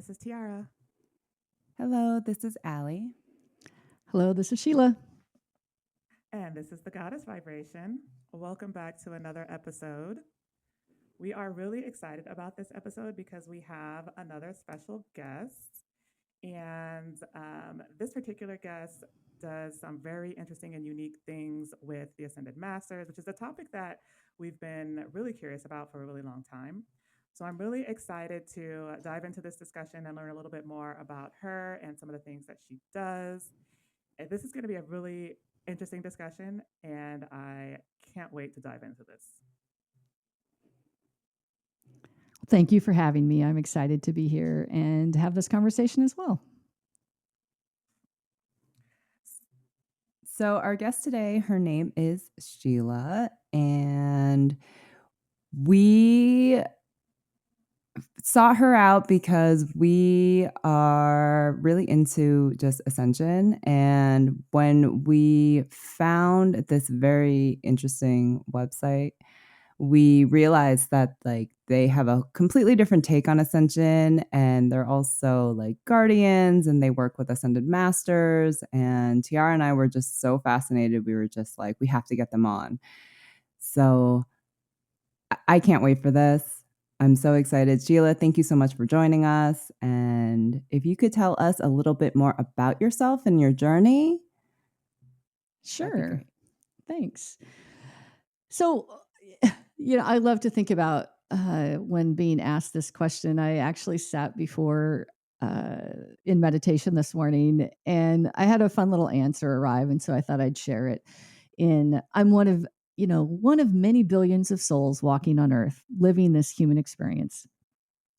This is Tiara. Hello, this is Allie. Hello, this is Sheila. And this is the Goddess Vibration. Welcome back to another episode. We are really excited about this episode because we have another special guest. And this particular guest does some very interesting and unique things with the Ascended Masters, which is a topic that we've been really curious about for a really long time. So I'm really excited to dive into this discussion and learn a little bit more about her and some of the things that she does. And this is going to be a really interesting discussion, and I can't wait to dive into this. Thank you for having me. I'm excited to be here and have this conversation as well. So, our guest today, her name is Sheila, and we sought her out because we are really into just ascension. And when we found this very interesting website, we realized that they have a completely different take on ascension, and they're also like guardians and they work with ascended masters. And Tiara and I were just so fascinated. We were just like, we have to get them on. So I can't wait for this. I'm so excited. Sheila, thank you so much for joining us. And if you could tell us a little bit more about yourself and your journey. Sure. Thanks. So, I love to think about when being asked this question. I actually sat before in meditation this morning and I had a fun little answer arrive. And so I thought I'd share it. I'm one of many billions of souls walking on earth, living this human experience.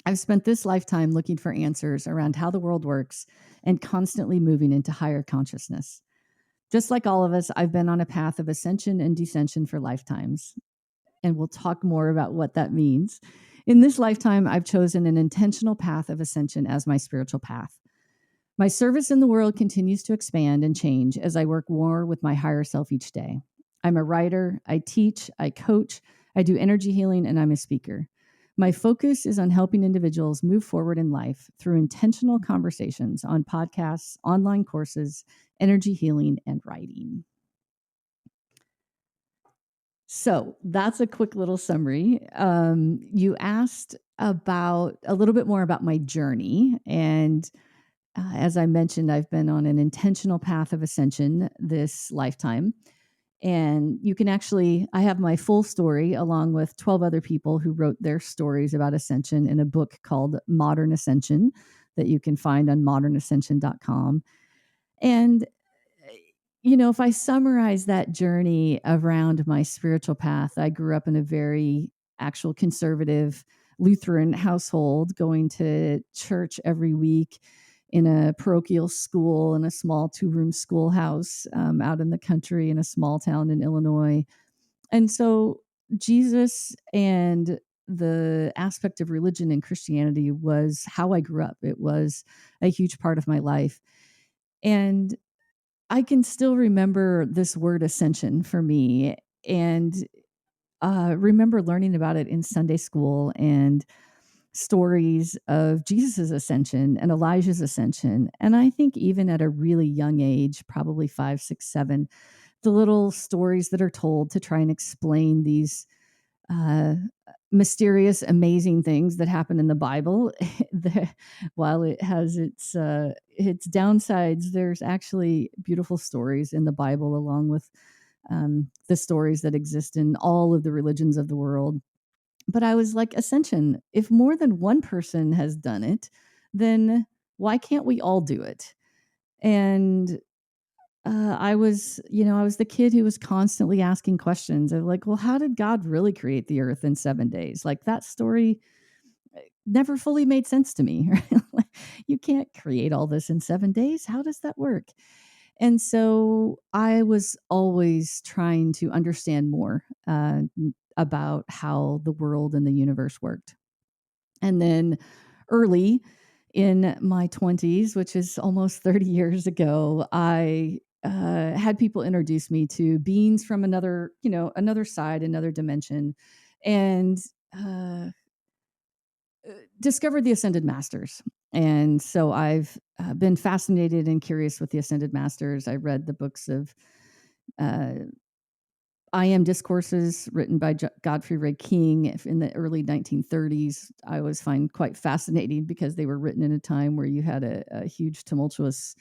I've spent this lifetime looking for answers around how the world works and constantly moving into higher consciousness. Just like all of us, I've been on a path of ascension and descension for lifetimes. And we'll talk more about what that means. In this lifetime, I've chosen an intentional path of ascension as my spiritual path. My service in the world continues to expand and change as I work more with my higher self each day. I'm a writer, I teach, I coach, I do energy healing, and I'm a speaker. My focus is on helping individuals move forward in life through intentional conversations on podcasts, online courses, energy healing, and writing. So that's a quick little summary. You asked about a little bit more about my journey. And as I mentioned, I've been on an intentional path of ascension this lifetime. And you can I have my full story along with 12 other people who wrote their stories about ascension in a book called Modern Ascension that you can find on modernascension.com. And if I summarize that journey around my spiritual path, I grew up in a very actual conservative Lutheran household, going to church every week in a parochial school in a small 2-room schoolhouse out in the country in a small town in Illinois. And so Jesus and the aspect of religion and Christianity was how I grew up. It was a huge part of my life. And I can still remember this word ascension for me and remember learning about it in Sunday school and stories of Jesus's ascension and Elijah's ascension. And I think even at a really young age, probably 5, 6, 7, the little stories that are told to try and explain these uh, mysterious, amazing things that happen in the Bible. While it has its downsides, there's actually beautiful stories in the Bible, along with the stories that exist in all of the religions of the world. But I was like, ascension, if more than one person has done it, then why can't we all do it? And I was the kid who was constantly asking questions of like, well, how did God really create the earth in 7 days? Like that story never fully made sense to me. Right? You can't create all this in 7 days. How does that work? And so I was always trying to understand more about how the world and the universe worked. And then early in my 20s, which is almost 30 years ago, I had people introduce me to beings from another side, another dimension. And discovered the Ascended Masters. And so I've been fascinated and curious with the Ascended Masters. I read the books of uh, I Am discourses written by Godfrey Ray King in the early 1930s. I always find quite fascinating because they were written in a time where you had a huge tumultuous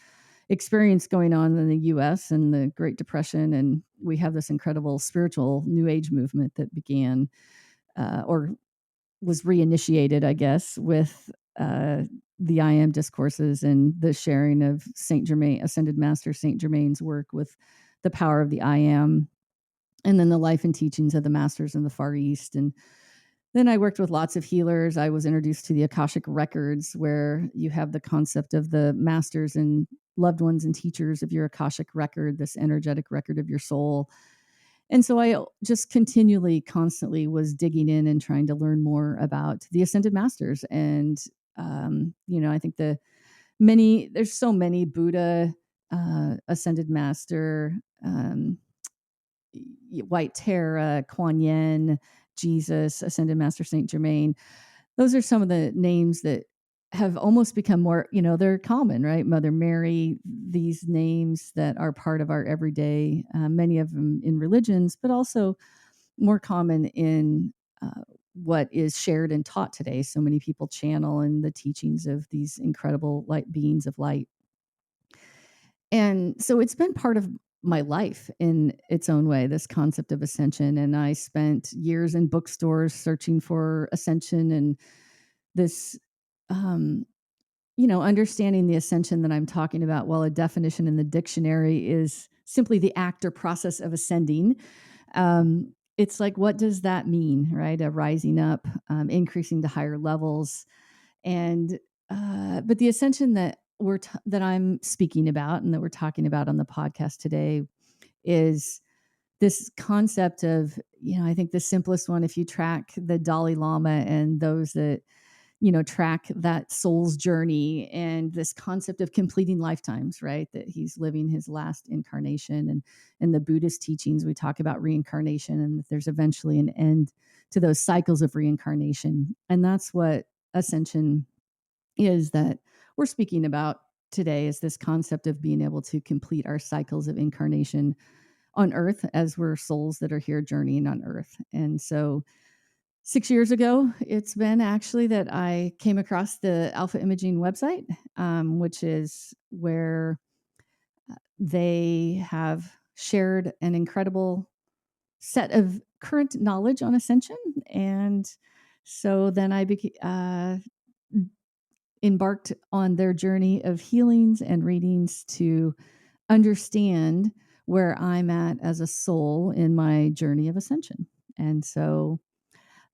experience going on in the US and the Great Depression. And we have this incredible spiritual New Age movement that began or was reinitiated, I guess, with the I Am discourses and the sharing of Saint Germain, Ascended Master Saint Germain's work with the power of the I Am, and then the life and teachings of the masters in the Far East. And then I worked with lots of healers. I was introduced to the Akashic Records, where you have the concept of the masters and loved ones and teachers of your Akashic record, this energetic record of your soul. And so I just continually, constantly was digging in and trying to learn more about the Ascended Masters. And, I think there's so many Buddha, Ascended Master, White Tara, Quan Yin, Jesus, Ascended Master Saint Germain. Those are some of the names that have almost become more, they're common, right? Mother Mary, these names that are part of our everyday, many of them in religions, but also more common in what is shared and taught today. So many people channel in the teachings of these incredible light beings of light. And so it's been part of my life in its own way, this concept of ascension. And I spent years in bookstores searching for ascension and this, understanding the ascension that I'm talking about. Well, a definition in the dictionary is simply the act or process of ascending. It's like, what does that mean, right? A rising up, increasing to higher levels. And but the ascension that that I'm speaking about and that we're talking about on the podcast today is this concept of, I think the simplest one, if you track the Dalai Lama and those that, track that soul's journey and this concept of completing lifetimes, right? That he's living his last incarnation. And in the Buddhist teachings, we talk about reincarnation and that there's eventually an end to those cycles of reincarnation. And that's what ascension is that we're speaking about today, is this concept of being able to complete our cycles of incarnation on earth as we're souls that are here journeying on earth. And so 6 years ago, it's been actually that I came across the Alpha Imaging website, which is where they have shared an incredible set of current knowledge on ascension. And so then I embarked on their journey of healings and readings to understand where I'm at as a soul in my journey of ascension. And so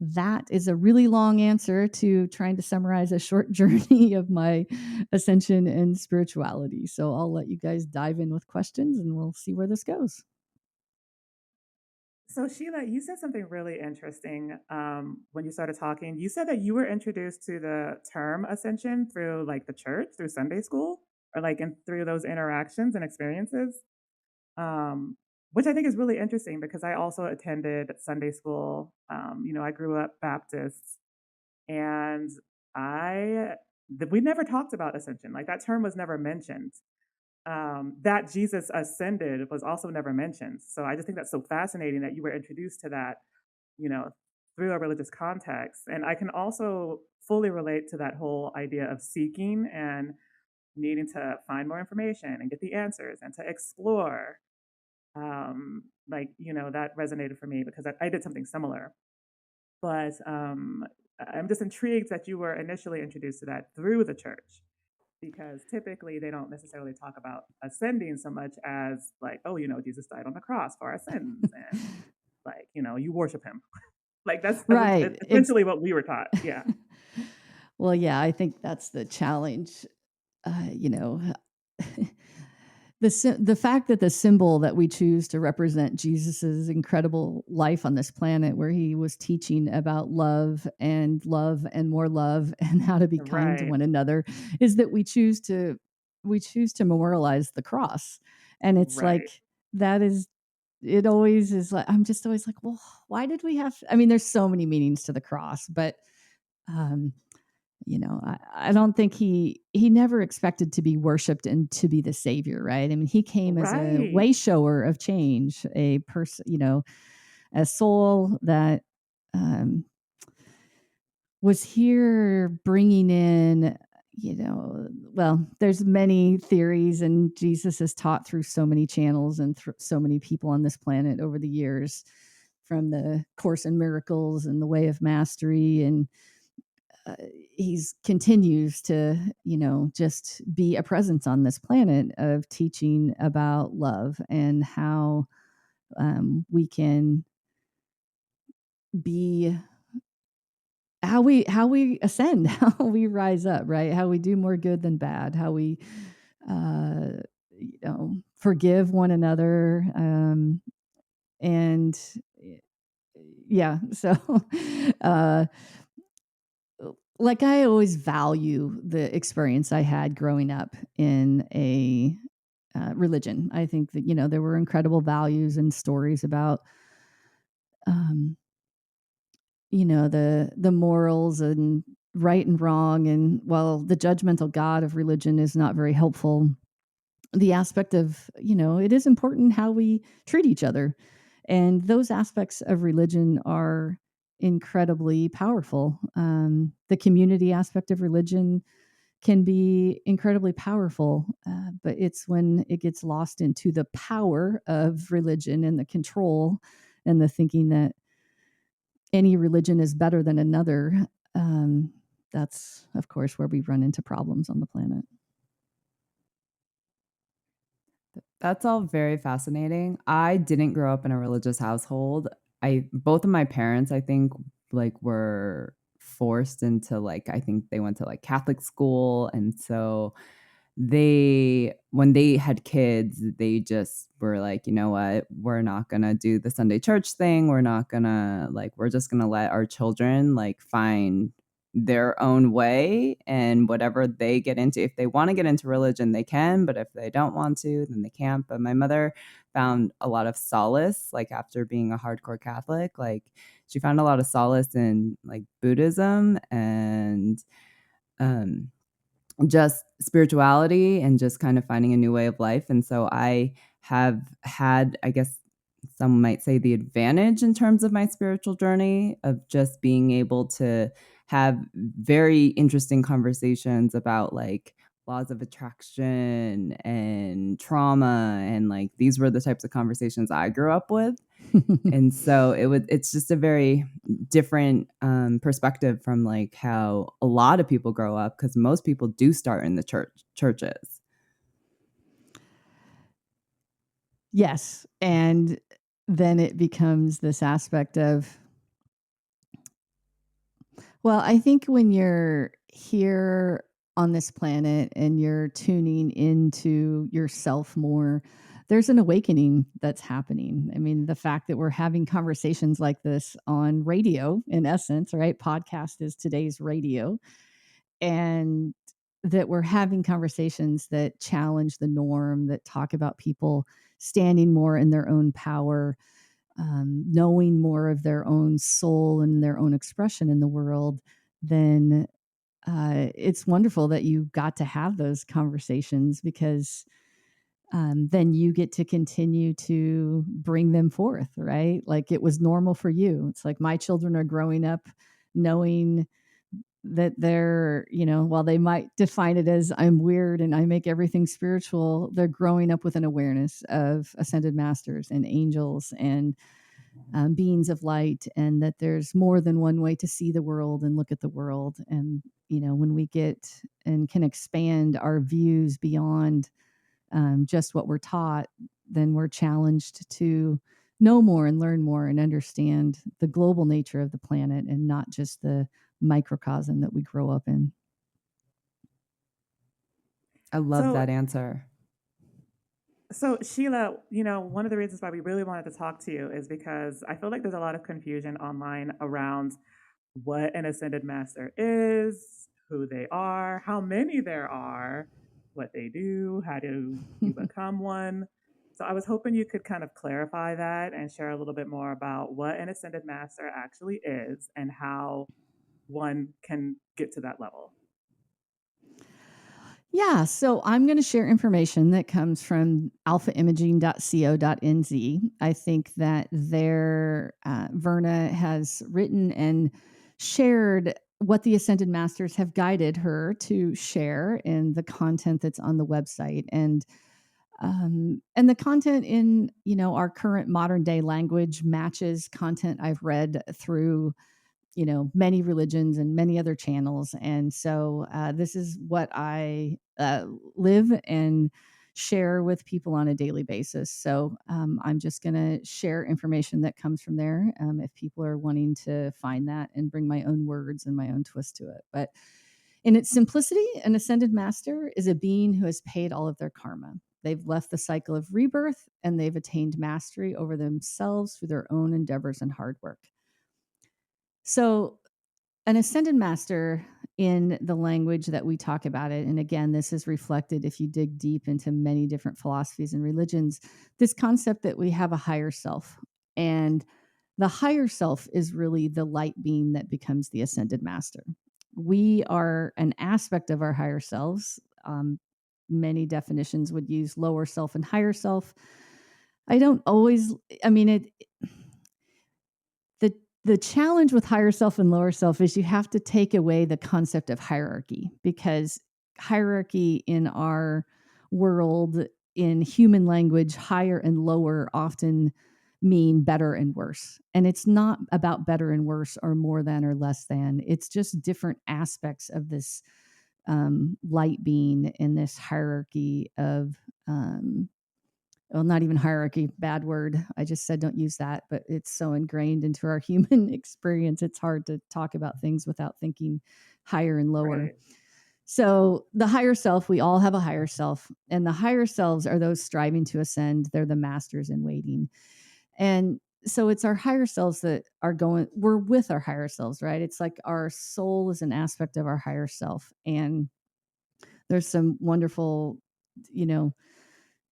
that is a really long answer to trying to summarize a short journey of my ascension and spirituality. So I'll let you guys dive in with questions and we'll see where this goes. So, Sheila, you said something really interesting when you started talking. You said that you were introduced to the term ascension through like the church, through Sunday school, or like through those interactions and experiences, which I think is really interesting because I also attended Sunday school. I grew up Baptist, and we never talked about ascension. Like that term was never mentioned. That Jesus ascended was also never mentioned. So I just think that's so fascinating that you were introduced to that, you know, through a religious context. And I can also fully relate to that whole idea of seeking and needing to find more information and get the answers and to explore. That resonated for me because I did something similar. But I'm just intrigued that you were initially introduced to that through the church because typically they don't necessarily talk about ascending so much as like, oh, Jesus died on the cross for our sins and like, you worship him. Like that's Right. essentially what we were taught. Yeah. Well, yeah, I think that's the challenge. You know, the fact that the symbol that we choose to represent Jesus's incredible life on this planet, where he was teaching about love and more love and how to be kind to Right. one another, is that we choose to memorialize the cross, and it's Right. like that is. It always is like I'm just always like, well, why did we have? I mean, there's so many meanings to the cross, but I don't think he never expected to be worshipped and to be the savior, right? I mean, he came as a Right. way shower of change, a person, a soul that um, was here bringing in, well, there's many theories, and Jesus is taught through so many channels and so many people on this planet over the years, from the Course in Miracles and the Way of Mastery, and uh, he's continues to just be a presence on this planet of teaching about love and how we can be how we ascend, how we rise up, right? How we do more good than bad, how we uh forgive one another, and yeah, so uh like, I always value the experience I had growing up in a religion. I think that there were incredible values and stories about um the morals and right and wrong, and while the judgmental god of religion is not very helpful, the aspect of it is important how we treat each other, and those aspects of religion are incredibly powerful. The community aspect of religion can be incredibly powerful, but it's when it gets lost into the power of religion and the control and the thinking that any religion is better than another. That's, of course, where we run into problems on the planet. That's all very fascinating. I didn't grow up in a religious household. Both of my parents, I think, like were forced into I think they went to Catholic school, and so when they had kids, they just were like, you know what, we're not gonna do the Sunday church thing. We're not gonna we're just gonna let our children find their own way, and whatever they get into, if they want to get into religion, they can, but if they don't want to, then they can't. But my mother found a lot of solace, after being a hardcore Catholic, she found a lot of solace in Buddhism and just spirituality and just kind of finding a new way of life. And so I have had, I guess some might say, the advantage in terms of my spiritual journey of just being able to have very interesting conversations about laws of attraction and trauma, and these were the types of conversations I grew up with. And so it's just a very different perspective from how a lot of people grow up, because most people do start in the churches. Yes, and then it becomes this aspect of, well, I think when you're here on this planet and you're tuning into yourself more, there's an awakening that's happening. I mean, the fact that we're having conversations like this on radio, in essence, right? Podcast is today's radio. And that we're having conversations that challenge the norm, that talk about people standing more in their own power, knowing more of their own soul and their own expression in the world, then it's wonderful that you got to have those conversations, because then you get to continue to bring them forth, right? Like it was normal for you. It's like my children are growing up knowing that they're, while they might define it as I'm weird and I make everything spiritual, they're growing up with an awareness of ascended masters and angels and beings of light, and that there's more than one way to see the world and look at the world. And, when we get and can expand our views beyond just what we're taught, then we're challenged to know more and learn more and understand the global nature of the planet and not just the microcosm that we grow up in. I love So, that answer. Sheila, one of the reasons why we really wanted to talk to you is because I feel like there's a lot of confusion online around what an ascended master is, who they are, how many there are, what they do, how do you become one. So I was hoping you could kind of clarify that and share a little bit more about what an ascended master actually is and how one can get to that level? Yeah, so I'm going to share information that comes from alphaimaging.co.nz. I think that Verna has written and shared what the Ascended Masters have guided her to share in the content that's on the website. And the content in our current modern day language matches content I've read through many religions and many other channels. And so this is what I live and share with people on a daily basis. So I'm just going to share information that comes from there if people are wanting to find that and bring my own words and my own twist to it. But in its simplicity, an ascended master is a being who has paid all of their karma. They've left the cycle of rebirth and they've attained mastery over themselves through their own endeavors and hard work. So, an ascended master, in the language that we talk about it, and again, this is reflected if you dig deep into many different philosophies and religions, this concept that we have a higher self. And the higher self is really the light being that becomes the ascended master. We are an aspect of our higher selves. Many definitions would use lower self and higher self. I don't always, I mean, the challenge with higher self and lower self is you have to take away the concept of hierarchy, because hierarchy in our world, in human language, higher and lower often mean better and worse. And it's not about better and worse or more than or less than. It's just different aspects of this light being in this hierarchy of well, not even hierarchy, bad word. I just said don't use that, but it's so ingrained into our human experience. It's hard to talk about things without thinking higher and lower. Right. So the higher self, we all have a higher self, and the higher selves are those striving to ascend. They're the masters in waiting. And so it's our higher selves that are we're with our higher selves, right? It's like our soul is an aspect of our higher self. And there's some wonderful,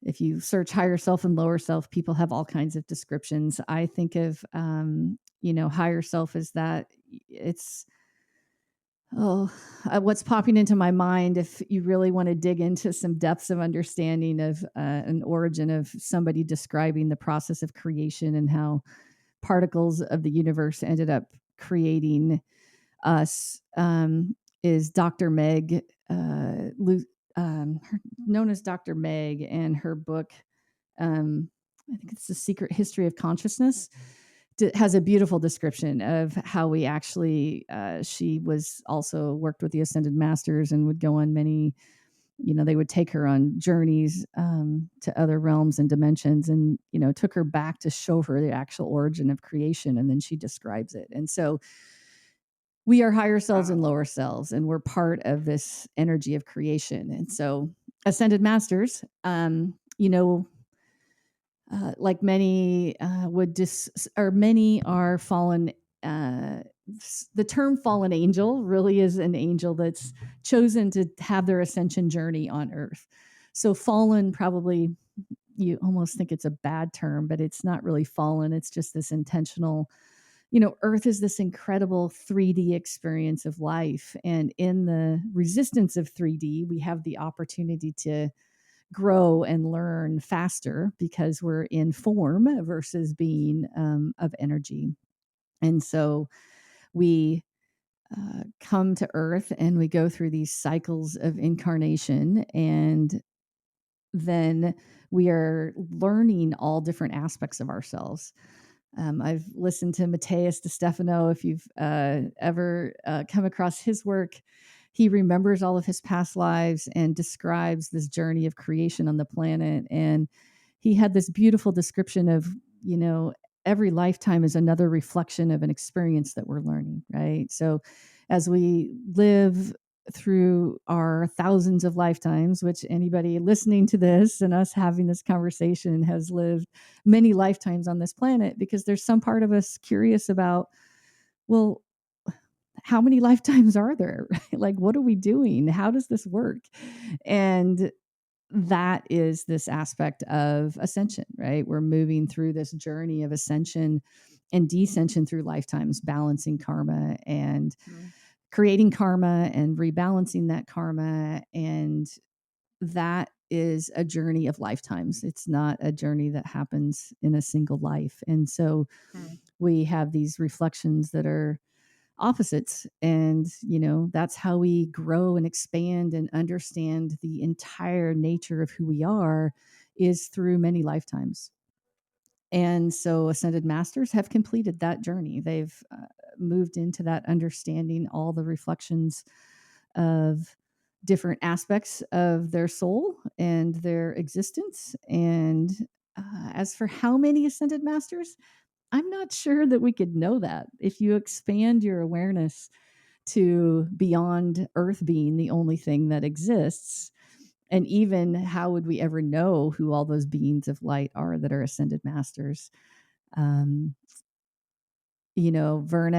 if you search higher self and lower self, people have all kinds of descriptions. I think of, higher self as that it's, what's popping into my mind, if you really want to dig into some depths of understanding of an origin of somebody describing the process of creation and how particles of the universe ended up creating us, is Dr. Meg, known as Dr. Meg, and her book, I think it's The Secret History of Consciousness, has a beautiful description of how we actually, she was also worked with the Ascended Masters and would go on many, they would take her on journeys to other realms and dimensions, and, took her back to show her the actual origin of creation. And then she describes it. And so we are higher selves and lower selves, and we're part of this energy of creation. And so Ascended Masters, like many many are fallen. The term fallen angel really is an angel that's chosen to have their ascension journey on earth. So fallen, probably you almost think it's a bad term, but it's not really fallen. It's just this intentional, earth is this incredible 3D experience of life. And in the resistance of 3D, we have the opportunity to grow and learn faster because we're in form versus being of energy. And so we come to earth and we go through these cycles of incarnation, and then we are learning all different aspects of ourselves. I've listened to Matthias de Stefano. If you've ever come across his work, he remembers all of his past lives and describes this journey of creation on the planet. And he had this beautiful description of, every lifetime is another reflection of an experience that we're learning, right? So as we live through our thousands of lifetimes, which anybody listening to this and us having this conversation has lived many lifetimes on this planet, because there's some part of us curious about, well, how many lifetimes are there? Like, what are we doing? How does this work? And that is this aspect of ascension, right? We're moving through this journey of ascension and descension through lifetimes, balancing karma. And creating karma and rebalancing that karma. And that is a journey of lifetimes. It's not a journey that happens in a single life. And so we have these reflections that are opposites. And, that's how we grow and expand and understand the entire nature of who we are, is through many lifetimes. And so ascended masters have completed that journey. They've moved into that understanding all the reflections of different aspects of their soul and their existence. And as for how many ascended masters, I'm not sure that we could know that. If you expand your awareness to beyond Earth being the only thing that exists, and even how would we ever know who all those beings of light are that are ascended masters? Verna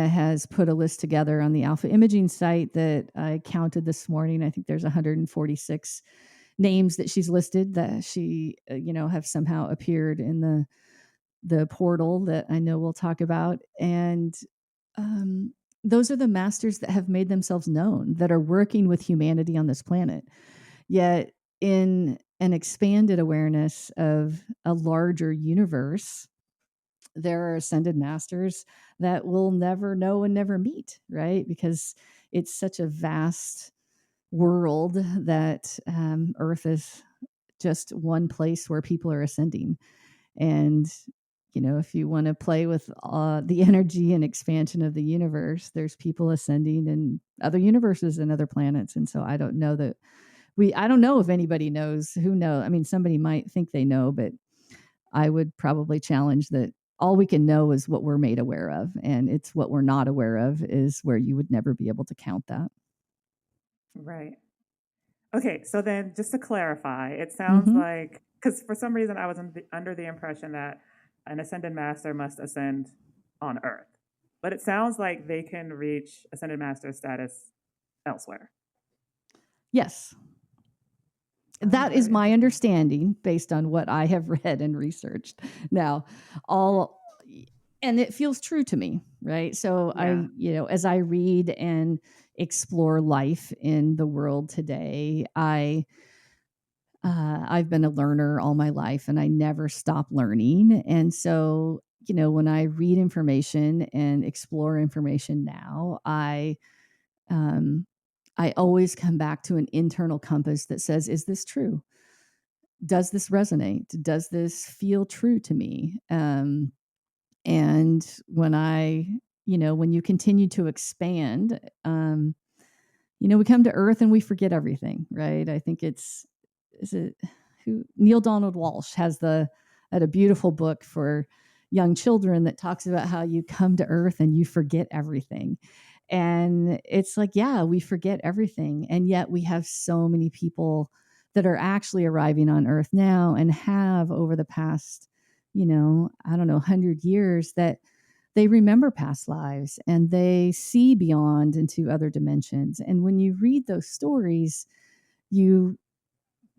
has put a list together on the Alpha Imaging site that I counted this morning. I think there's 146 names that she's listed that she, have somehow appeared in the portal that I know we'll talk about. And those are the masters that have made themselves known, that are working with humanity on this planet. Yet in an expanded awareness of a larger universe, there are ascended masters that we'll never know and never meet, right? Because it's such a vast world that Earth is just one place where people are ascending. And, if you want to play with the energy and expansion of the universe, there's people ascending in other universes and other planets. And so I don't know if anybody knows. Who knows? I mean, somebody might think they know, but I would probably challenge that all we can know is what we're made aware of. And it's what we're not aware of is where you would never be able to count that. Right. Okay, so then just to clarify, it sounds like, because for some reason I was under the impression that an ascended master must ascend on Earth, but it sounds like they can reach ascended master status elsewhere. Yes. That is my understanding based on what I have read and researched. Now, and it feels true to me, right? So yeah. As I read and explore life in the world today, I've been a learner all my life and I never stop learning. And so, when I read information and explore information now, I always come back to an internal compass that says, is this true? Does this resonate? Does this feel true to me? And when you continue to expand, we come to Earth and we forget everything, right? I think Neil Donald Walsh had a beautiful book for young children that talks about how you come to Earth and you forget everything. And it's like, yeah, we forget everything. And yet we have so many people that are actually arriving on Earth now and have over the past, 100 years, that they remember past lives and they see beyond into other dimensions. And when you read those stories,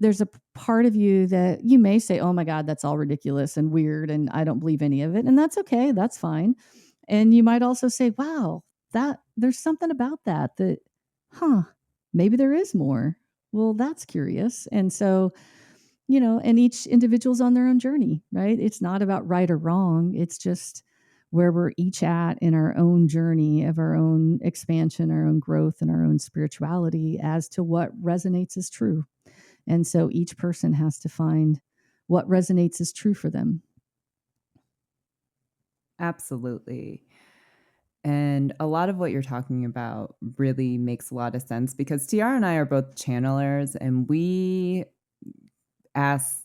there's a part of you that you may say, oh my God, that's all ridiculous and weird and I don't believe any of it. And that's okay. That's fine. And you might also say, wow, there's something about that, maybe there is more. Well, that's curious. And so, and each individual's on their own journey, right? It's not about right or wrong. It's just where we're each at in our own journey of our own expansion, our own growth, and our own spirituality as to what resonates as true. And so each person has to find what resonates as true for them. Absolutely. And a lot of what you're talking about really makes a lot of sense because Tiara and I are both channelers and we ask,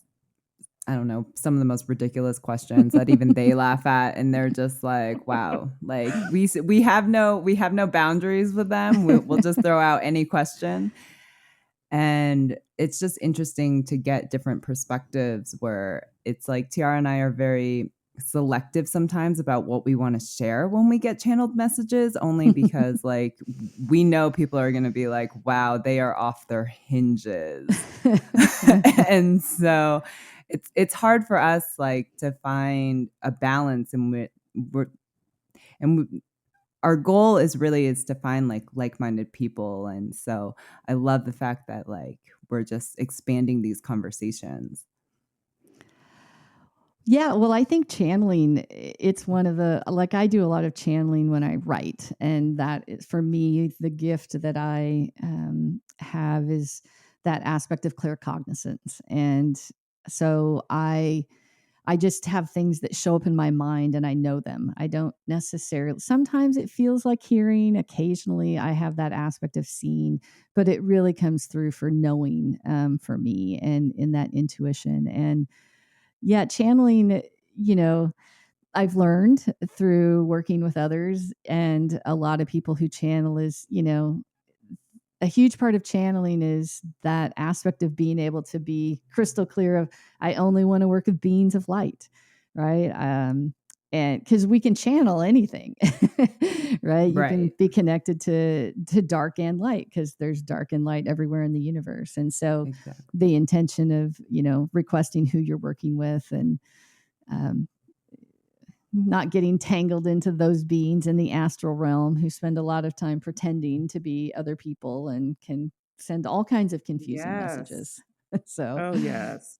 I don't know, some of the most ridiculous questions that even they laugh at. And they're just like, wow, like we have no boundaries with them. We'll just throw out any question. And it's just interesting to get different perspectives where it's like Tiara and I are very selective sometimes about what we want to share when we get channeled messages, only because like we know people are going to be like, wow, they are off their hinges. And so it's hard for us like to find a balance in which our goal is to find like-minded people. And so I love the fact that we're just expanding these conversations. Yeah, well, I think channeling, it's one of the, I do a lot of channeling when I write. And that is, for me, the gift that I have is that aspect of claircognizance. And so I just have things that show up in my mind and I know them. I don't necessarily, sometimes it feels like hearing, occasionally I have that aspect of seeing, but it really comes through for knowing for me and in that intuition. And yeah, channeling, I've learned through working with others, and a lot of people who channel is, a huge part of channeling is that aspect of being able to be crystal clear of, I only want to work with beings of light, right? And because we can channel anything, right? You can Right. be connected to dark and light because there's dark and light everywhere in the universe. And so Exactly. the intention of, requesting who you're working with and um, not getting tangled into those beings in the astral realm who spend a lot of time pretending to be other people and can send all kinds of confusing Yes. messages. So, Oh, yes.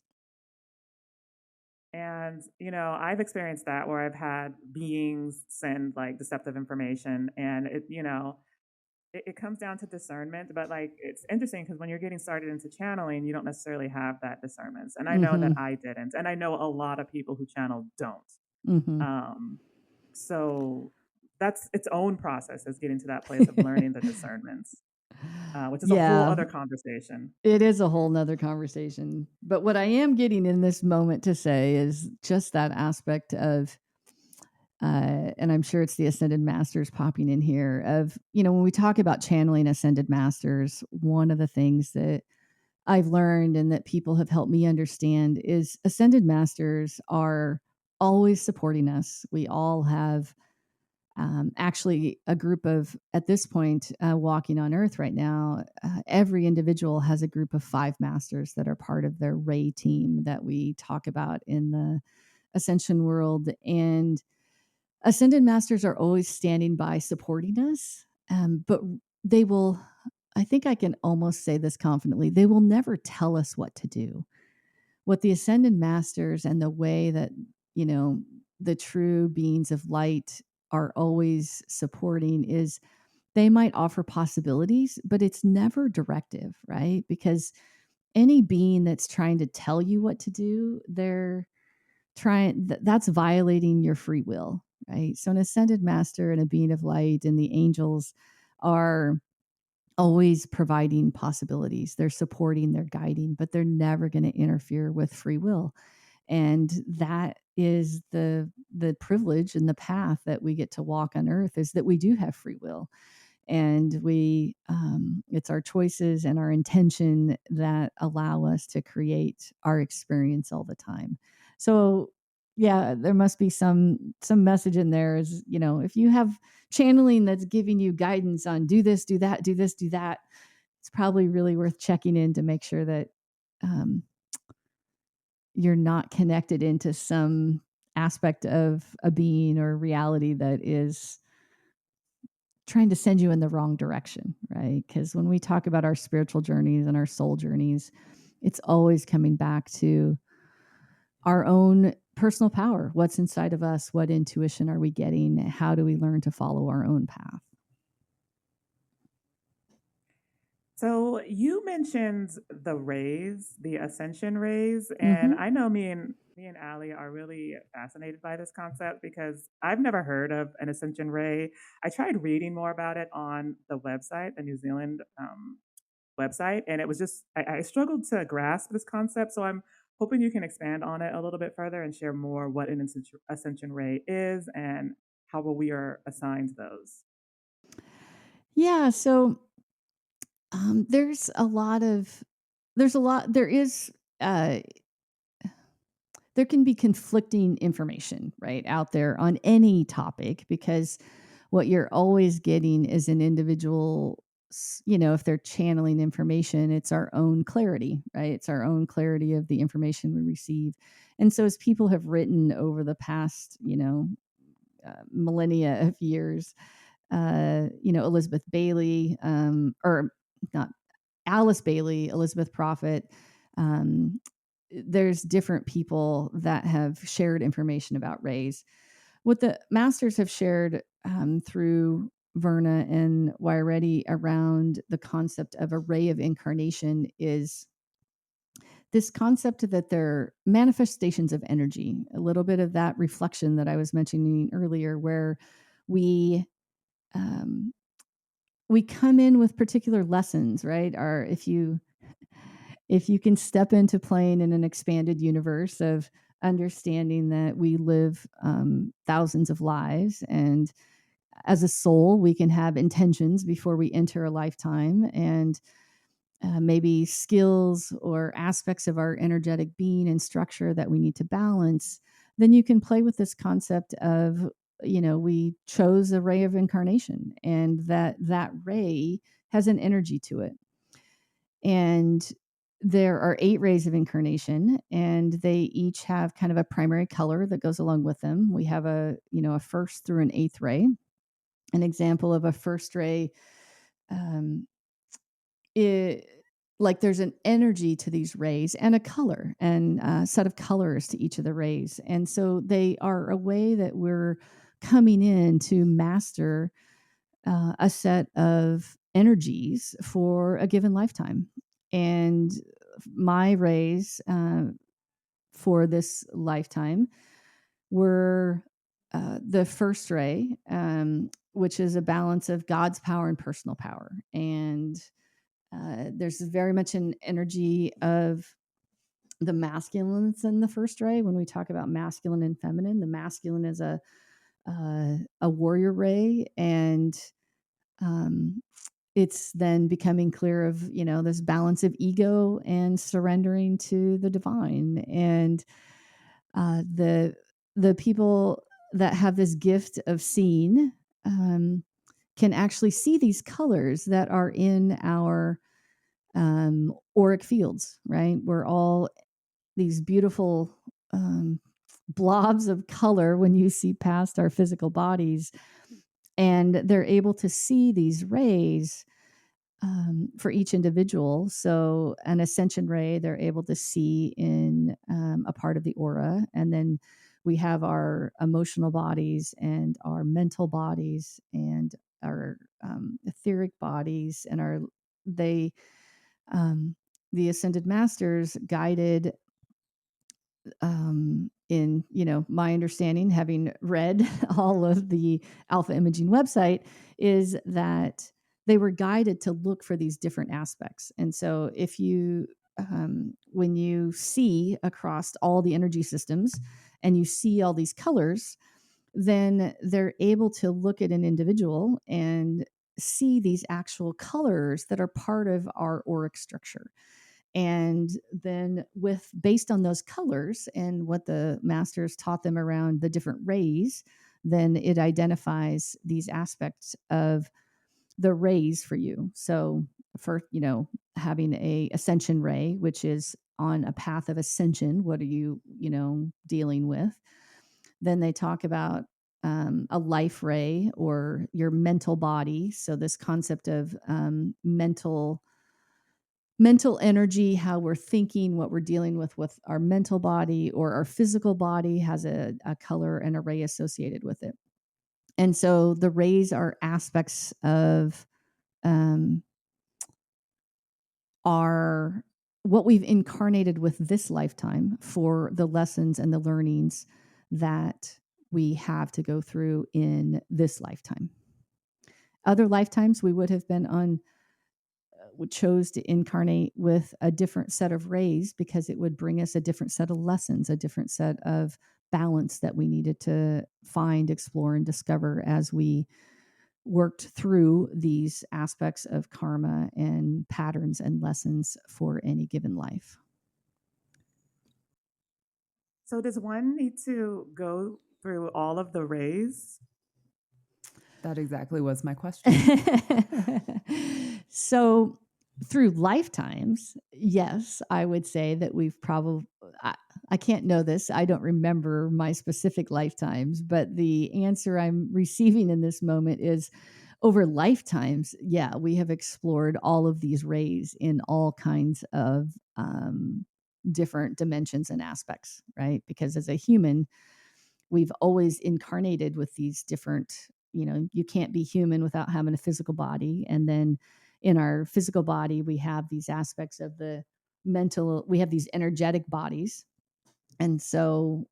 And, I've experienced that where I've had beings send like deceptive information and it comes down to discernment, but it's interesting because when you're getting started into channeling, you don't necessarily have that discernment. And I know that mhm, I didn't. And I know a lot of people who channel don't. mhm. Um, so that's its own process is getting to that place of learning the discernments, which is a whole Yeah, other conversation. it is a whole nother conversation. But what I am getting in this moment to say is just that aspect of, and I'm sure it's the ascended masters popping in here of, when we talk about channeling ascended masters, one of the things that I've learned and that people have helped me understand is ascended masters are always supporting us. We all have actually a group of, at this point, walking on earth right now, every individual has a group of 5 masters that are part of their Ray team that we talk about in the ascension world. And ascended masters are always standing by supporting us, but they will, I think I can almost say this confidently, they will never tell us what to do. What the ascended masters and the way that, you know, the true beings of light are always supporting is they might offer possibilities, but it's never directive, right? Because any being that's trying to tell you what to do, they're that's violating your free will, right? So an ascended master and a being of light and the angels are always providing possibilities. They're supporting, they're guiding, but they're never going to interfere with free will. And that is the privilege and the path that we get to walk on earth, is that we do have free will, and we it's our choices and our intention that allow us to create our experience all the time. So yeah, there must be some message in there, is, if you have channeling that's giving you guidance on do this, do that, do this, do that, it's probably really worth checking in to make sure that um, you're not connected into some aspect of a being or reality that is trying to send you in the wrong direction, right? Because when we talk about our spiritual journeys and our soul journeys, it's always coming back to our own personal power. What's inside of us? What intuition are we getting? How do we learn to follow our own path? So you mentioned the rays, the ascension rays, and Mm-hmm. I know me and Allie are really fascinated by this concept because I've never heard of an ascension ray. I tried reading more about it on the website, the New Zealand website, and it was just I struggled to grasp this concept. So I'm hoping you can expand on it a little bit further and share more what an ascension ray is and how we are assigned those. Yeah. So there's a lot of, there is, uh, there can be conflicting information, right, out there on any topic, because what you're always getting is an individual, if they're channeling information, it's our own clarity, right? It's our own clarity of the information we receive. And so as people have written over the past, millennia of years, Elizabeth Bailey, or not Alice Bailey, Elizabeth Prophet. There's different people that have shared information about rays. What the masters have shared through Verna and Wyredi around the concept of a ray of incarnation is this concept that they're manifestations of energy, a little bit of that reflection that I was mentioning earlier, where we come in with particular lessons, right? Or if you can step into playing in an expanded universe of understanding that we live thousands of lives, and as a soul we can have intentions before we enter a lifetime, and maybe skills or aspects of our energetic being and structure that we need to balance, then you can play with this concept of, we chose a ray of incarnation, and that ray has an energy to it. And there are 8 rays of incarnation, and they each have kind of a primary color that goes along with them. We have a first through an 8th ray. An example of a first ray, there's an energy to these rays and a color and a set of colors to each of the rays. And so they are a way that we're coming in to master a set of energies for a given lifetime. And my rays for this lifetime were the first ray, which is a balance of God's power and personal power. And there's very much an energy of the masculine that's in the first ray. When we talk about masculine and feminine, the masculine is a warrior ray, and it's then becoming clear of this balance of ego and surrendering to the divine. And the people that have this gift of seeing can actually see these colors that are in our auric fields, right? We're all these beautiful blobs of color when you see past our physical bodies, and they're able to see these rays for each individual. So an ascension ray, they're able to see in a part of the aura. And then we have our emotional bodies and our mental bodies and our etheric bodies, and the ascended masters guided, in my understanding, having read all of the alpha imaging website, is that they were guided to look for these different aspects. And so if you when you see across all the energy systems and you see all these colors, then they're able to look at an individual and see these actual colors that are part of our auric structure. And then based on those colors and what the masters taught them around the different rays, then it identifies these aspects of the rays for you. So for, having a ascension ray, which is on a path of ascension, what are you, dealing with? Then they talk about a life ray, or your mental body. So this concept of mental energy, how we're thinking, what we're dealing with our mental body, or our physical body has a color and a ray associated with it. And so the rays are aspects of are what we've incarnated with this lifetime for the lessons and the learnings that we have to go through in this lifetime. Other lifetimes we would have been on, chose to incarnate with a different set of rays, because it would bring us a different set of lessons, a different set of balance that we needed to find, explore, and discover as we worked through these aspects of karma and patterns and lessons for any given life. So does one need to go through all of the rays? That exactly was my question. So through lifetimes, yes, I would say that we've probably, I can't know this. I don't remember my specific lifetimes, but the answer I'm receiving in this moment is over lifetimes, yeah, we have explored all of these rays in all kinds of different dimensions and aspects, right? Because as a human, we've always incarnated with these different, you can't be human without having a physical body. And then in our physical body, we have these aspects of the mental, we have these energetic bodies. And so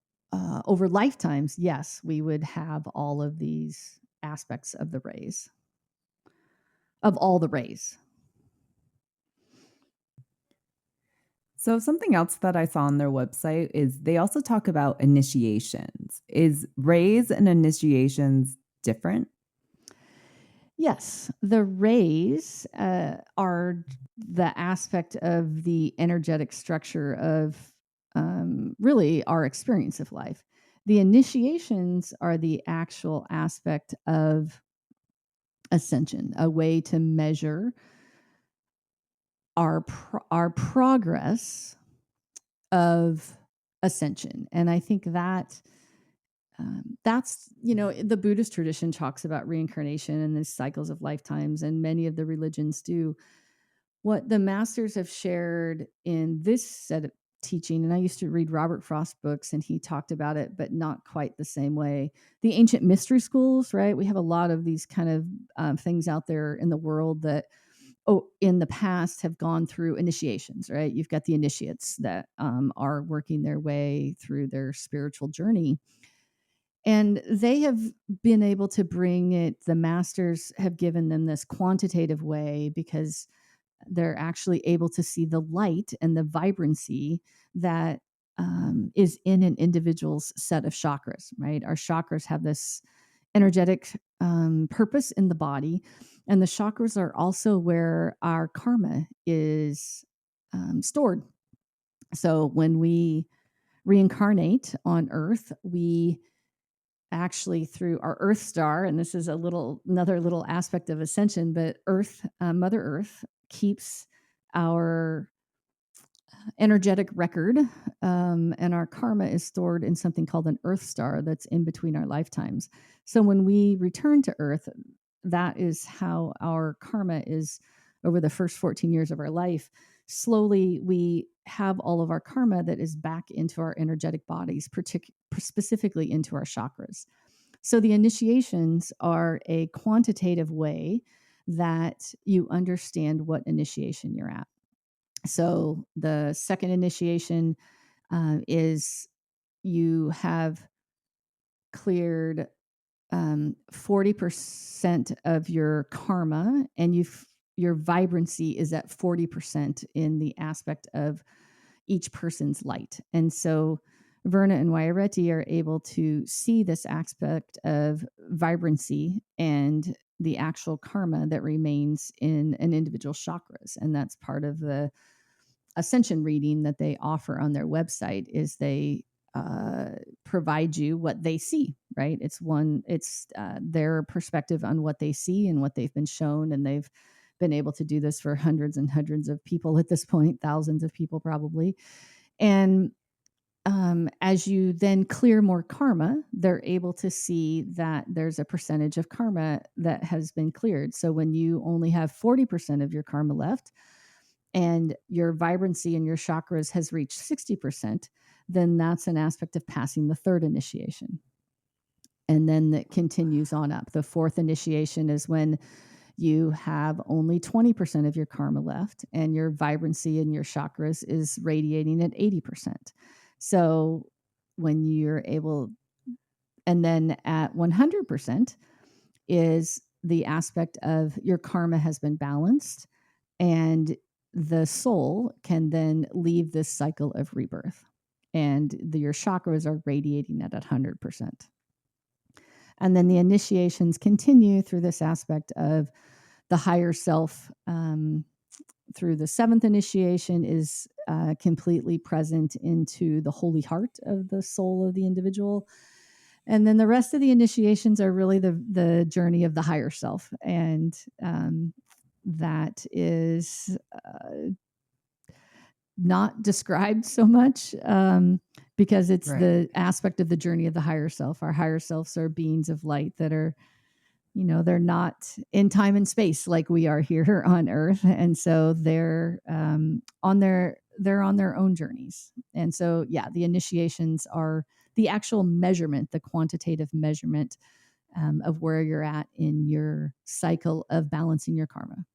over lifetimes, yes, we would have all of these aspects of the rays, of all the rays. So something else that I saw on their website is they also talk about initiations. Is rays and initiations different? Yes, the rays are the aspect of the energetic structure of really our experience of life. The initiations are the actual aspect of ascension, a way to measure our progress of ascension. And I think that that's, the Buddhist tradition talks about reincarnation and the cycles of lifetimes, and many of the religions do. What the masters have shared in this set of teaching, and I used to read Robert Frost books and he talked about it, but not quite the same way. The ancient mystery schools, right? We have a lot of these kind of things out there in the world that, in the past have gone through initiations, right? You've got the initiates that are working their way through their spiritual journey. And they have been able to bring it, the masters have given them this quantitative way because they're actually able to see the light and the vibrancy that is in an individual's set of chakras, right? Our chakras have this energetic purpose in the body, and the chakras are also where our karma is stored. So when we reincarnate on Earth, we actually, through our Earth star, and this is another little aspect of ascension, but Earth, Mother Earth, keeps our energetic record, and our karma is stored in something called an Earth star that's in between our lifetimes. So when we return to Earth, that is how our karma is over the first 14 years of our life. Slowly, we have all of our karma that is back into our energetic bodies, specifically into our chakras. So the initiations are a quantitative way that you understand what initiation you're at. So the second initiation is you have cleared 40% of your karma, and your vibrancy is at 40% in the aspect of each person's light. And so Verna and Waireti are able to see this aspect of vibrancy and the actual karma that remains in an individual's chakras. And that's part of the ascension reading that they offer on their website, is they provide you what they see, right? It's their perspective on what they see and what they've been shown. And they've been able to do this for hundreds and hundreds of people at this point, thousands of people probably. And as you then clear more karma, they're able to see that there's a percentage of karma that has been cleared. So when you only have 40% of your karma left and your vibrancy in your chakras has reached 60%, then that's an aspect of passing the third initiation. And then that continues on up. The fourth initiation is when you have only 20% of your karma left and your vibrancy in your chakras is radiating at 80%. So when you're able, and then at 100% is the aspect of your karma has been balanced, and the soul can then leave this cycle of rebirth, and your chakras are radiating at 100%. And then the initiations continue through this aspect of the higher self. Through the seventh initiation is completely present into the holy heart of the soul of the individual. And then the rest of the initiations are really the journey of the higher self. And that is not described so much because it's the aspect of the journey of the higher self. Our higher selves are beings of light that are they're not in time and space like we are here on Earth, and so they're on their own journeys. And so, yeah, the initiations are the actual measurement, the quantitative measurement of where you're at in your cycle of balancing your karma.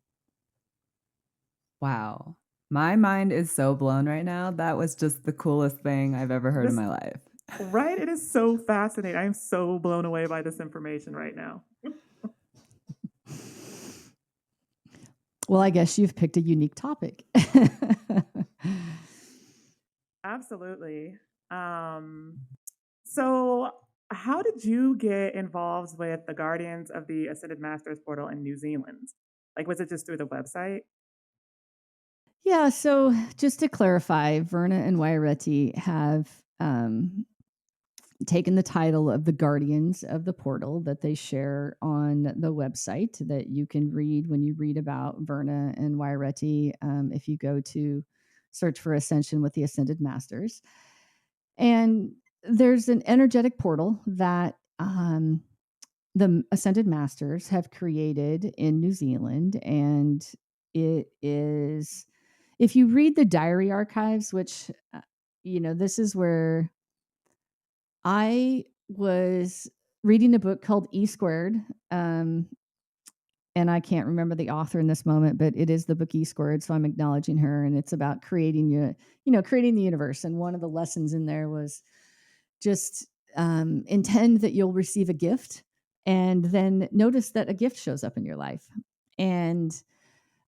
Wow. My mind is so blown right now. That was just the coolest thing I've ever heard in my life. Right? It is so fascinating. I'm so blown away by this information right now. Well, I guess you've picked a unique topic. Absolutely. So, how did you get involved with the Guardians of the Ascended Masters portal in New Zealand? Like, was it just through the website? Yeah, so just to clarify, Verna and Waireti have taken the title of the Guardians of the Portal that they share on the website that you can read when you read about Verna and Waireti. If you go to search for Ascension with the Ascended Masters. And there's an energetic portal that the Ascended Masters have created in New Zealand. And it is, if you read the diary archives, which, this is where I was reading a book called E Squared. And I can't remember the author in this moment, but it is the book E Squared. So I'm acknowledging her. And it's about creating creating the universe. And one of the lessons in there was just intend that you'll receive a gift and then notice that a gift shows up in your life. And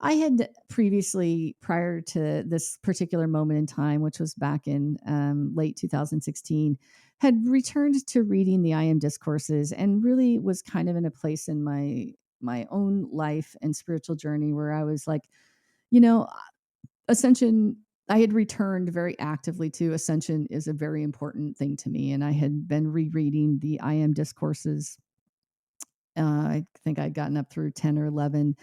I had previously, prior to this particular moment in time, which was back in late 2016, had returned to reading the I Am discourses and really was kind of in a place in my own life and spiritual journey where I was like, Ascension, I had returned very actively to Ascension is a very important thing to me. And I had been rereading the I Am discourses. I think I'd gotten up through 10 or 11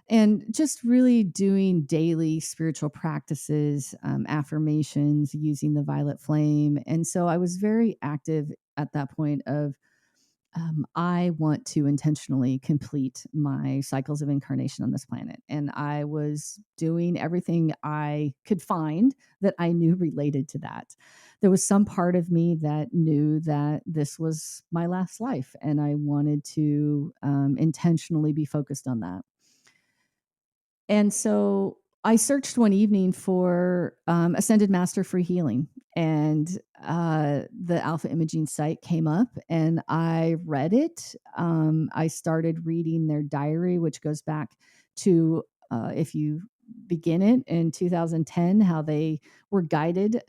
and just really doing daily spiritual practices, affirmations, using the violet flame. And so I was very active at that point of I want to intentionally complete my cycles of incarnation on this planet. And I was doing everything I could find that I knew related to that. There was some part of me that knew that this was my last life, and I wanted to intentionally be focused on that. And so I searched one evening for Ascended Master Free Healing, and the Alpha Imaging site came up, and I read it. I started reading their diary, which goes back to if you begin it in 2010, how they were guided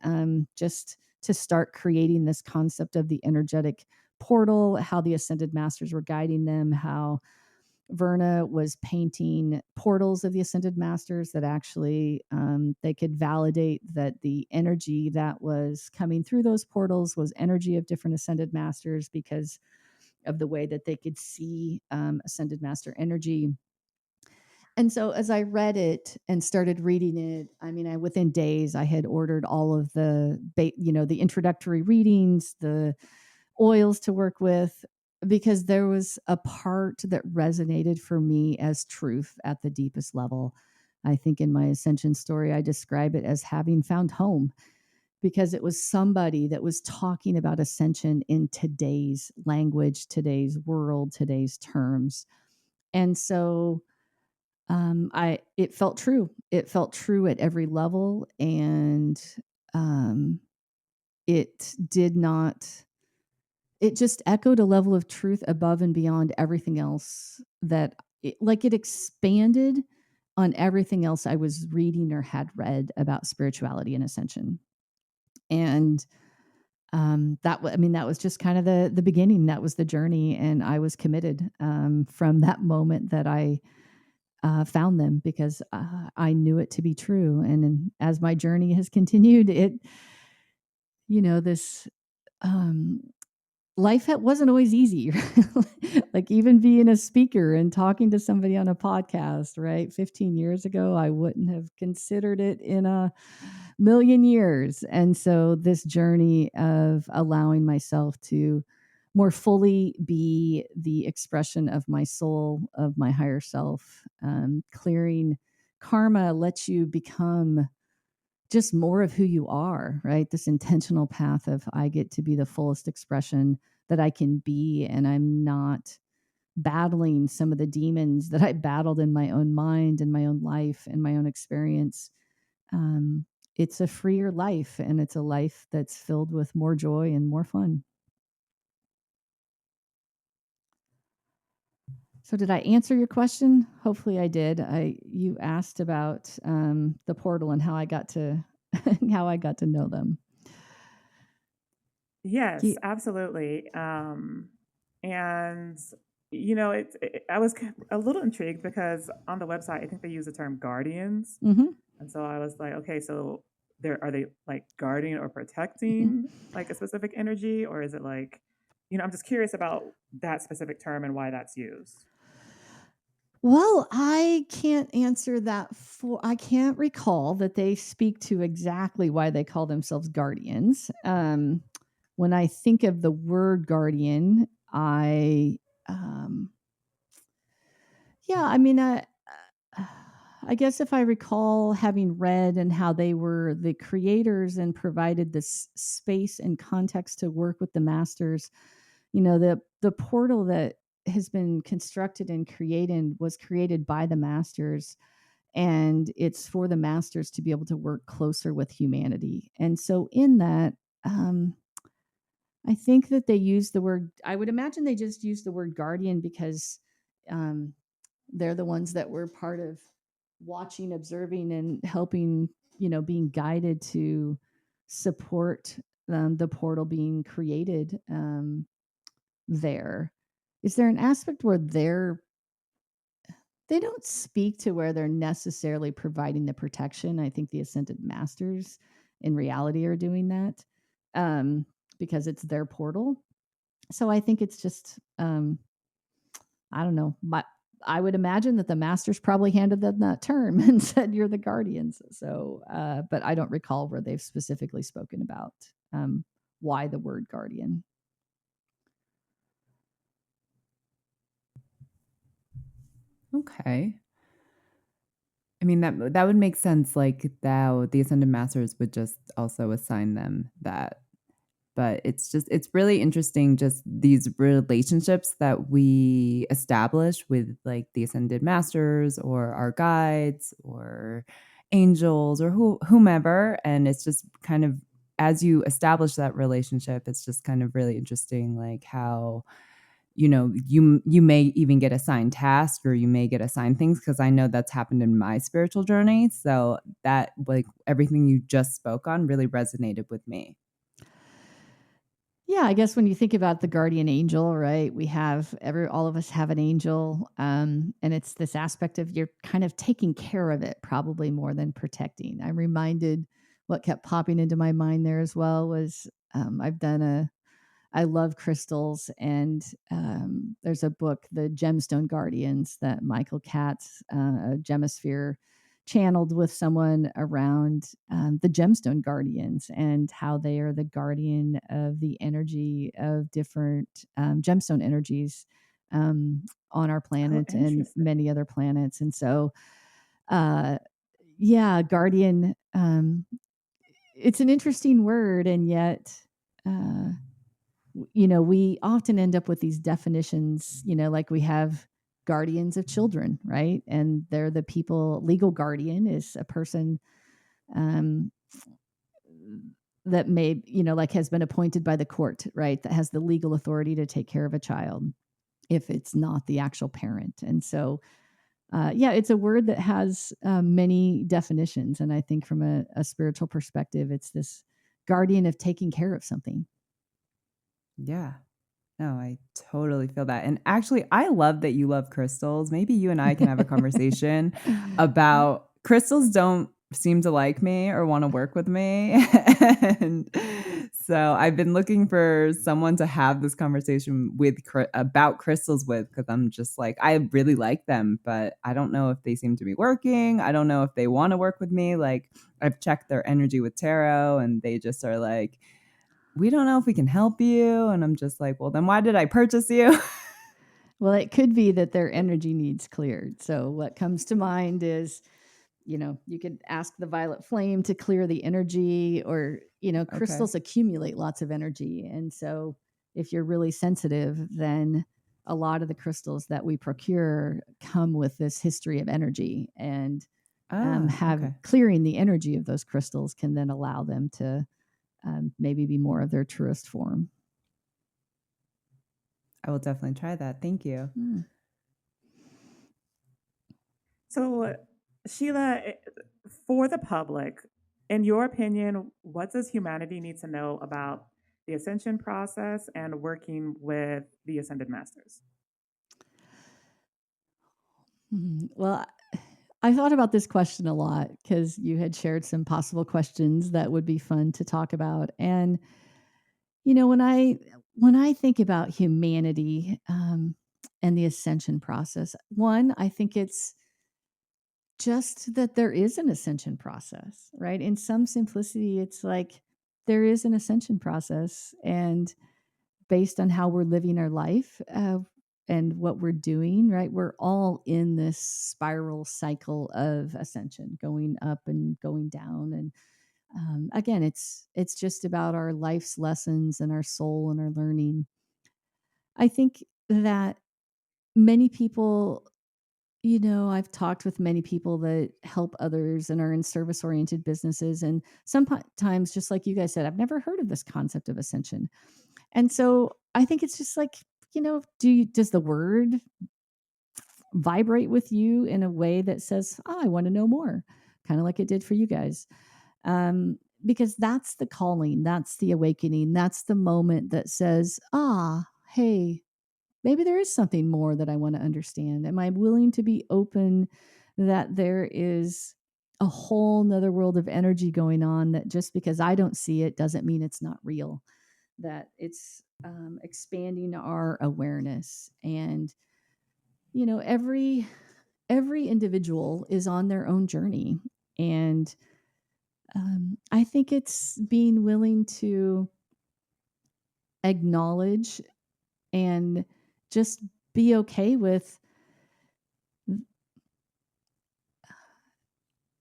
just to start creating this concept of the energetic portal, how the Ascended Masters were guiding them, how Verna was painting portals of the Ascended Masters that actually they could validate that the energy that was coming through those portals was energy of different Ascended Masters because of the way that they could see Ascended Master energy. And so as I read it and started reading it, I mean, within days I had ordered all of the introductory readings, the oils to work with, because there was a part that resonated for me as truth at the deepest level. I think in my ascension story, I describe it as having found home because it was somebody that was talking about ascension in today's language, today's world, today's terms. And so it felt true. It felt true at every level. And it did not, it just echoed a level of truth above and beyond everything else that it expanded on everything else I was reading or had read about spirituality and ascension. And that was just kind of the beginning. That was the journey. And I was committed from that moment that I found them because I knew it to be true. And as my journey has continued, this life wasn't always easy. Like even being a speaker and talking to somebody on a podcast, right? 15 years ago, I wouldn't have considered it in a million years. And so this journey of allowing myself to more fully be the expression of my soul, of my higher self. Clearing karma lets you become just more of who you are, right? This intentional path of I get to be the fullest expression that I can be, and I'm not battling some of the demons that I battled in my own mind and my own life and my own experience. Um, it's a freer life, and it's a life that's filled with more joy and more fun. So did I answer your question? Hopefully I did. You asked about the portal and how I got to how I got to know them. Yes, absolutely. And I was a little intrigued because on the website, I think they use the term guardians, and so I was like, okay, so are they like guarding or protecting like a specific energy, or is it like, I'm just curious about that specific term and why that's used. Well, I can't answer that I can't recall that they speak to exactly why they call themselves guardians. When I think of the word guardian, I guess if I recall having read and how they were the creators and provided this space and context to work with the masters, the portal that has been constructed and created was created by the masters, and it's for the masters to be able to work closer with humanity. And so in that, I think that they use the word, I would imagine they just use the word guardian because they're the ones that were part of watching, observing, and helping, being guided to support the portal being created there. Is there an aspect where they don't speak to where they're necessarily providing the protection? I think the ascended masters in reality are doing that because it's their portal. So I think it's just, I don't know. I would imagine that the masters probably handed them that term and said, "You're the guardians." So, but I don't recall where they've specifically spoken about why the word guardian. Okay. I mean, that would make sense. Like that, the ascended masters would just also assign them that. But it's really interesting, just these relationships that we establish with like the ascended masters or our guides or angels or whomever. And it's just kind of, as you establish that relationship, it's just kind of really interesting, like how you may even get assigned tasks or you may get assigned things, because I know that's happened in my spiritual journey. So that, like, everything you just spoke on really resonated with me. Yeah, I guess when you think about the guardian angel, right? We have all of us have an angel, and it's this aspect of you're kind of taking care of it, probably more than protecting. I'm reminded what kept popping into my mind there as well was I love crystals, and there's a book, The Gemstone Guardians, that Michael Katz, a Gemisphere, channeled with someone around the gemstone guardians and how they are the guardian of the energy of different gemstone energies on our planet and many other planets. And so, yeah, guardian. It's an interesting word, and yet. We often end up with these definitions, like we have guardians of children, right? And they're the people, legal guardian is a person that may, like has been appointed by the court, right? That has the legal authority to take care of a child if it's not the actual parent. And so, it's a word that has many definitions. And I think from a spiritual perspective, it's this guardian of taking care of something. Yeah. No, I totally feel that. And actually, I love that you love crystals. Maybe you and I can have a conversation about crystals don't seem to like me or want to work with me. And so I've been looking for someone to have this conversation with about crystals with, because I'm just like, I really like them, but I don't know if they seem to be working. I don't know if they want to work with me. Like, I've checked their energy with tarot and they just are like, we don't know if we can help you. And I'm just like, well, then why did I purchase you? Well, it could be that their energy needs cleared. So what comes to mind is, you could ask the violet flame to clear the energy, or, crystals accumulate lots of energy. And so if you're really sensitive, then a lot of the crystals that we procure come with this history of energy, and clearing the energy of those crystals can then allow them to maybe be more of their truest form. I will definitely try that. Thank you. So, Sheila, for the public, in your opinion, what does humanity need to know about the ascension process and working with the ascended masters? Well, I thought about this question a lot because you had shared some possible questions that would be fun to talk about. And, when I think about humanity and the ascension process, one, I think it's just that there is an ascension process, right? In some simplicity, it's like there is an ascension process, and based on how we're living our life and what we're doing, right? We're all in this spiral cycle of ascension, going up and going down. And again, it's just about our life's lessons and our soul and our learning. I think that many people, I've talked with many people that help others and are in service oriented businesses. And sometimes, just like you guys said, I've never heard of this concept of ascension. And so I think it's just like, does the word vibrate with you in a way that says, I want to know more, kind of like it did for you guys? Because that's the calling, that's the awakening, that's the moment that says, hey, maybe there is something more that I want to understand. Am I willing to be open that there is a whole nother world of energy going on, that just because I don't see it doesn't mean it's not real, that it's expanding our awareness. And, every individual is on their own journey. And I think it's being willing to acknowledge and just be okay with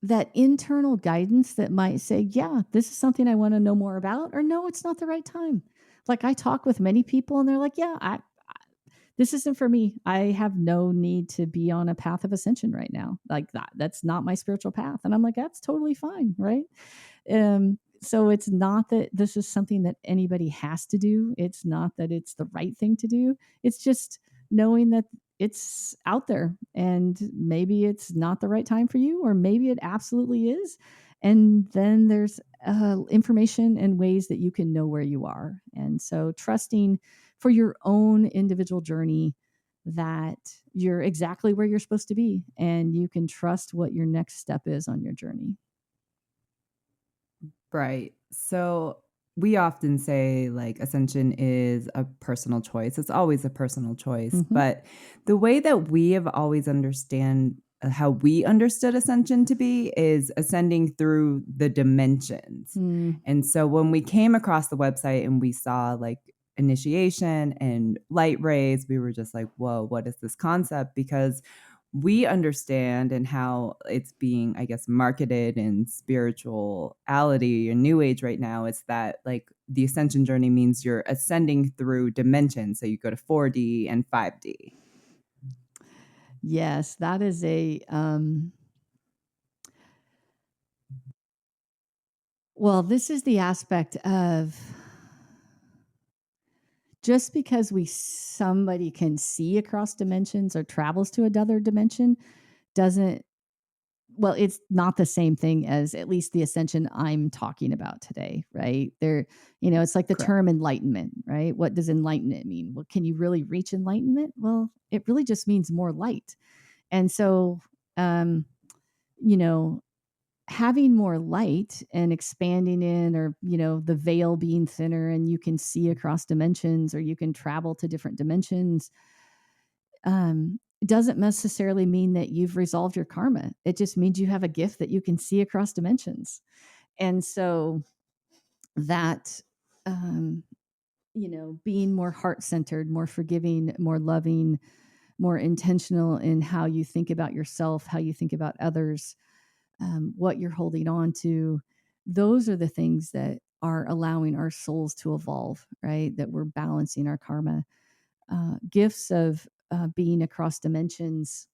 that internal guidance that might say, yeah, this is something I want to know more about, or no, it's not the right time. Like, I talk with many people and they're like, yeah, this isn't for me. I have no need to be on a path of ascension right now. Like, that's not my spiritual path. And I'm like, that's totally fine. Right. So it's not that this is something that anybody has to do. It's not that it's the right thing to do. It's just knowing that it's out there, and maybe it's not the right time for you, or maybe it absolutely is. And then there's information and ways that you can know where you are. And so trusting for your own individual journey that you're exactly where you're supposed to be, and you can trust what your next step is on your journey. Right. So we often say like ascension is a personal choice. It's always a personal choice. Mhm. But the way that we have always understand how we understood ascension to be is ascending through the dimensions. And so when we came across the website and we saw like initiation and light rays, we were just like, whoa, what is this concept? Because we understand and how it's being, I guess, marketed in spirituality and new age right now is that like the ascension journey means you're ascending through dimensions. So you go to 4D and 5D. Yes, that is well, this is the aspect of, just because somebody can see across dimensions or travels to another dimension doesn't, well, it's not the same thing as at least the ascension I'm talking about today, right? It's like the term enlightenment, right? What does enlightenment mean? Well, can you really reach enlightenment? Well, it really just means more light. And so, having more light and expanding in, or, the veil being thinner and you can see across dimensions, or you can travel to different dimensions, doesn't necessarily mean that you've resolved your karma. It just means you have a gift that you can see across dimensions. And so that being more heart-centered, more forgiving, more loving, more intentional in how you think about yourself, how you think about others, what you're holding on to. Those are the things that are allowing our souls to evolve, right? That we're balancing our karma. Gifts of being across dimensions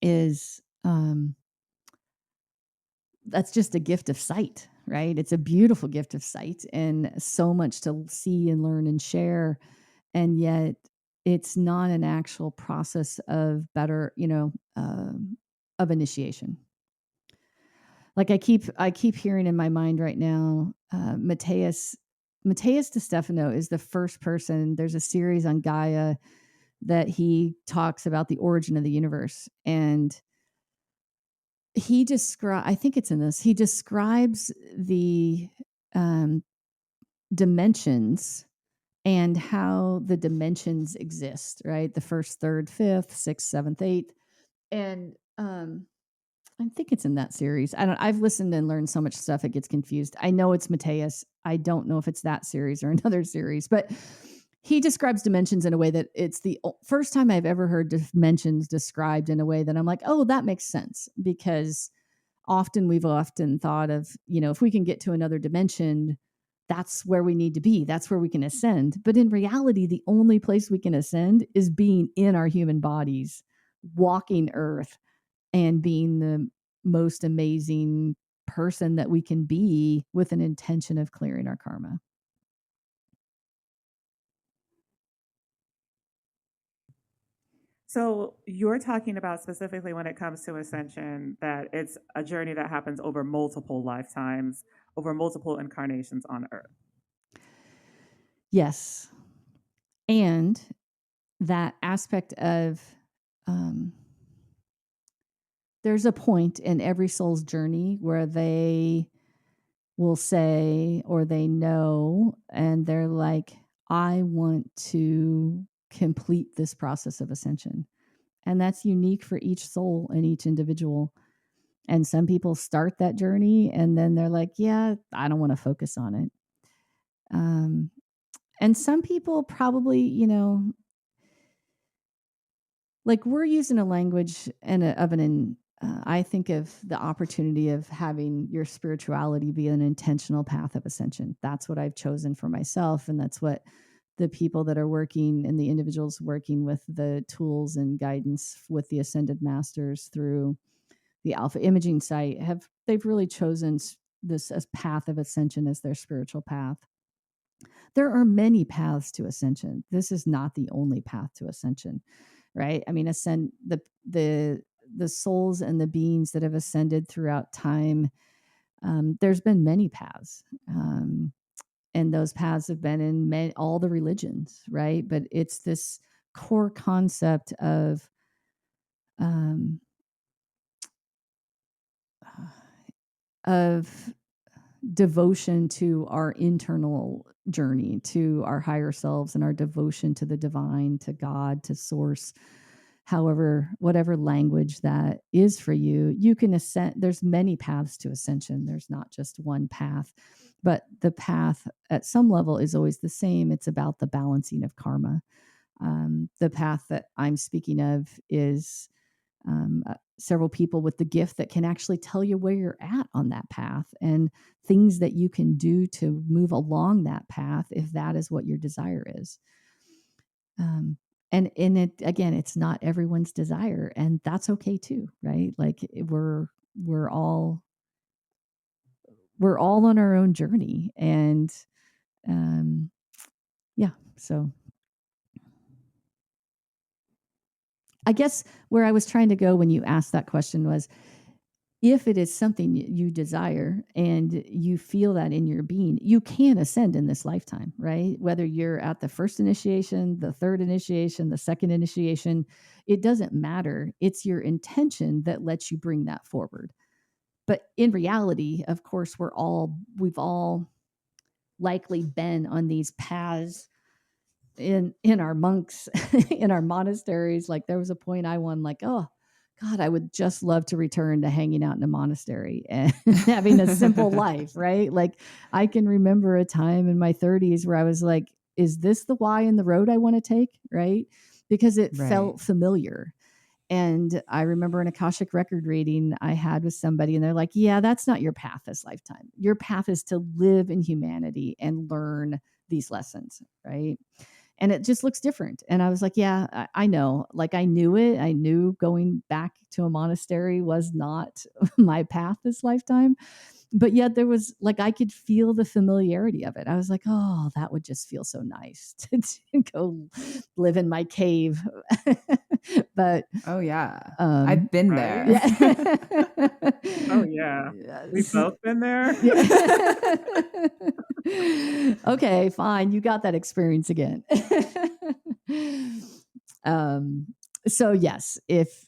is that's just a gift of sight, right? It's a beautiful gift of sight and so much to see and learn and share. And yet it's not an actual process of of initiation. Like I keep hearing in my mind right now, Mateus De Stefano is the first person. There's a series on Gaia that he talks about the origin of the universe, and I think it's in this. He describes the dimensions and how the dimensions exist, right? The first, third, fifth, sixth, seventh, eighth. And I think it's in that series. I've listened and learned so much stuff it gets confused. I know it's Mateus. I don't know if it's that series or another series, but he describes dimensions in a way that it's the first time I've ever heard dimensions described in a way that I'm like, oh, that makes sense. Because we've often thought of, if we can get to another dimension, that's where we need to be. That's where we can ascend. But in reality, the only place we can ascend is being in our human bodies, walking earth, and being the most amazing person that we can be with an intention of clearing our karma. So you're talking about specifically when it comes to ascension, that it's a journey that happens over multiple lifetimes, over multiple incarnations on Earth. Yes. And that aspect of there's a point in every soul's journey where they will say, or they know, and they're like, I want to complete this process of ascension. And that's unique for each soul and each individual. And some people start that journey and then they're like, yeah, I don't want to focus on it. And some people probably, like we're using a language I think of the opportunity of having your spirituality be an intentional path of ascension. That's what I've chosen for myself. And that's what the people that are working and the individuals working with the tools and guidance with the ascended masters through the alpha imaging site they've really chosen this as path of ascension as their spiritual path. There are many paths to ascension. This is not the only path to ascension, right? I mean, the souls and the beings that have ascended throughout time. There's been many paths, and those paths have been in all the religions, right? But it's this core concept um, of devotion to our internal journey, to our higher selves, and our devotion to the divine, to God, to source, whatever language that is for you. You can ascend. There's many paths to ascension. There's not just one path, but the path at some level is always the same. It's about the balancing of karma. The path that I'm speaking of is several people with the gift that can actually tell you where you're at on that path and things that you can do to move along that path if that is what your desire is. And in it, again, it's not everyone's desire, and that's okay too, right? Like we're all on our own journey, and yeah. So I guess where I was trying to go when you asked that question was, if it is something you desire and you feel that in your being, you can ascend in this lifetime, right? Whether you're at the first initiation, the third initiation, the second initiation, it doesn't matter. It's your intention that lets you bring that forward. But in reality, of course, we've all likely been on these paths in our monks in our monasteries. Like there was a point I won like, oh, God, I would just love to return to hanging out in a monastery and having a simple life, right? Like I can remember a time in my 30s where I was like, is this the Y in the road I want to take? Right? Because it Right. felt familiar. And I remember an Akashic record reading I had with somebody, and they're like, yeah, that's not your path this lifetime. Your path is to live in humanity and learn these lessons, right? And it just looks different. And I was like, yeah, I know. Like I knew it. I knew going back to a monastery was not my path this lifetime. But yet there was like, I could feel the familiarity of it. I was like, oh, that would just feel so nice to go live in my cave. But Oh yeah. I've been Right? there. yeah. Oh, yeah. We've both been there. Okay, fine. You got that experience again. So yes, if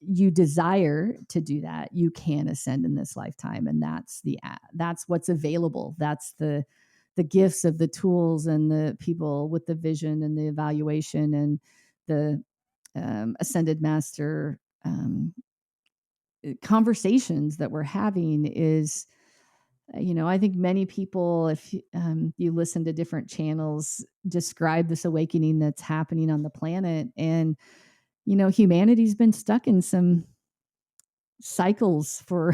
you desire to do that, you can ascend in this lifetime, and that's what's available. That's the gifts of the tools and the people with the vision and the evaluation and the ascended master conversations that we're having is, I think many people, if you listen to different channels, describe this awakening that's happening on the planet. And, humanity's been stuck in some cycles for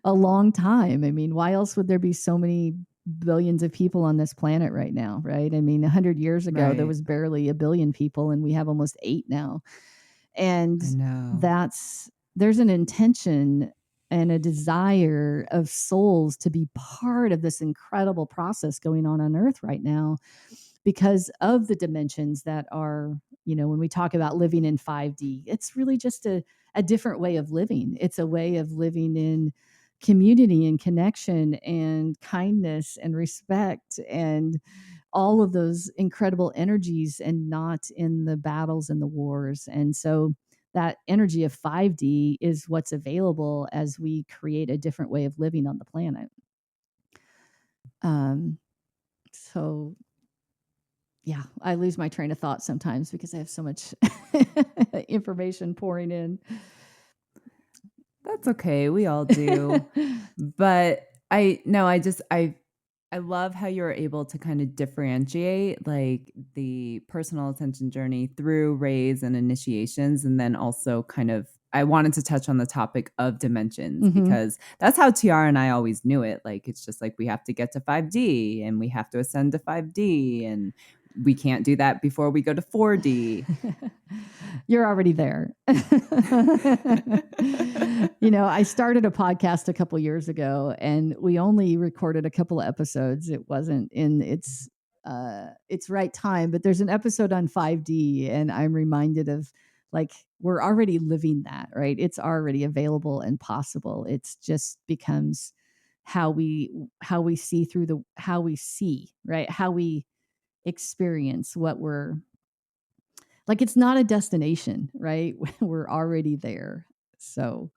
a long time. I mean, why else would there be so many billions of people on this planet right now, right? I mean, 100 years ago, there Right. was barely a billion people, and we have almost 8 now. And I know. there's an intention and a desire of souls to be part of this incredible process going on Earth right now because of the dimensions that are, when we talk about living in 5D, it's really just a different way of living. It's a way of living in community and connection and kindness and respect and all of those incredible energies, and not in the battles and the wars. And so that energy of 5D is what's available as we create a different way of living on the planet. So yeah, I lose my train of thought sometimes because I have so much information pouring in. That's okay. We all do. But I love how you're able to kind of differentiate like the personal ascension journey through rays and initiations. And then also kind of, I wanted to touch on the topic of dimensions because that's how TR and I always knew it. Like, it's just like we have to get to 5D and we have to ascend to 5D and we can't do that before we go to 4D. You're already there. I started a podcast a couple years ago, and we only recorded a couple of episodes. It wasn't in its right time, but there's an episode on 5D, and I'm reminded of like we're already living that, right? It's already available and possible. It's just becomes how we see through how we see, right? How we experience what we're like. It's not a destination, right? We're already there. So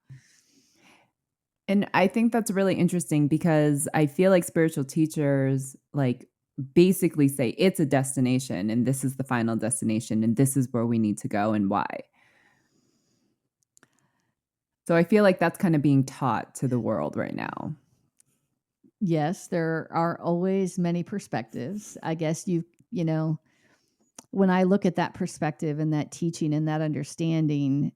and I think that's really interesting because I feel like spiritual teachers like basically say it's a destination and this is the final destination and this is where we need to go and why. So I feel like that's kind of being taught to the world right now. Yes, there are always many perspectives. I guess when I look at that perspective and that teaching and that understanding,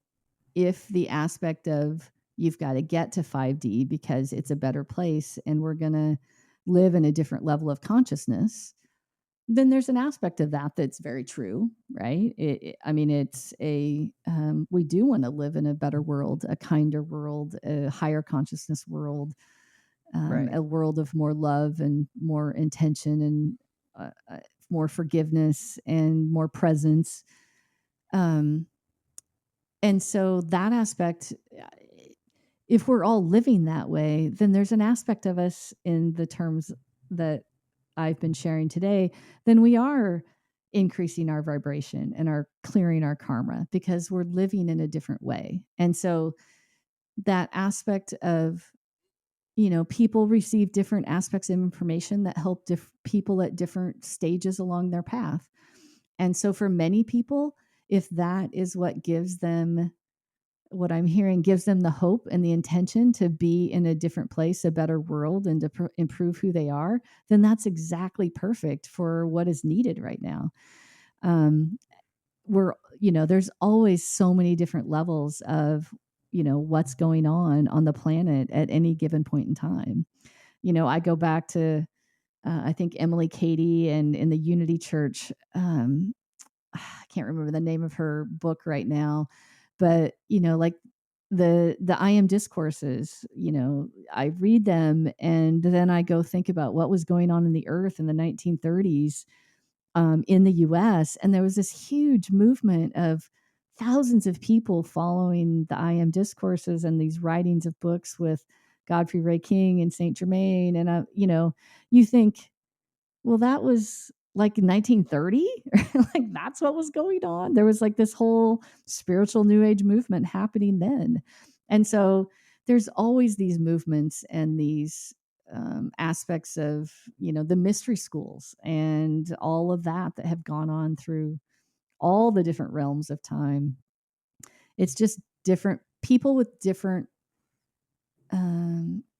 if the aspect of you've got to get to 5D because it's a better place and we're going to live in a different level of consciousness, then there's an aspect of that that's very true, right? It's we do want to live in a better world, a kinder world, a higher consciousness world, Right. a world of more love and more intention and more forgiveness and more presence. And so that aspect, if we're all living that way, then there's an aspect of us in the terms that I've been sharing today, then we are increasing our vibration and are clearing our karma because we're living in a different way. And so that aspect of, people receive different aspects of information that help people at different stages along their path. And so for many people, if that is what gives them what I'm hearing gives them the hope and the intention to be in a different place, a better world, and to improve who they are, then that's exactly perfect for what is needed right now. Um, there's always so many different levels of, what's going on the planet at any given point in time. I go back to, I think Emily Cady and in the Unity Church. I can't remember the name of her book right now, but like the I am discourses, I read them and then I go think about what was going on in the earth in the 1930s, in the US. And there was this huge movement of thousands of people following the I am discourses and these writings of books with Godfrey Ray King and Saint Germain. And, you think, well, that was like 1930. Like that's what was going on. There was like this whole spiritual new age movement happening then. And so there's always these movements and these aspects of, the mystery schools and all of that have gone on through all the different realms of time. It's just different people with different,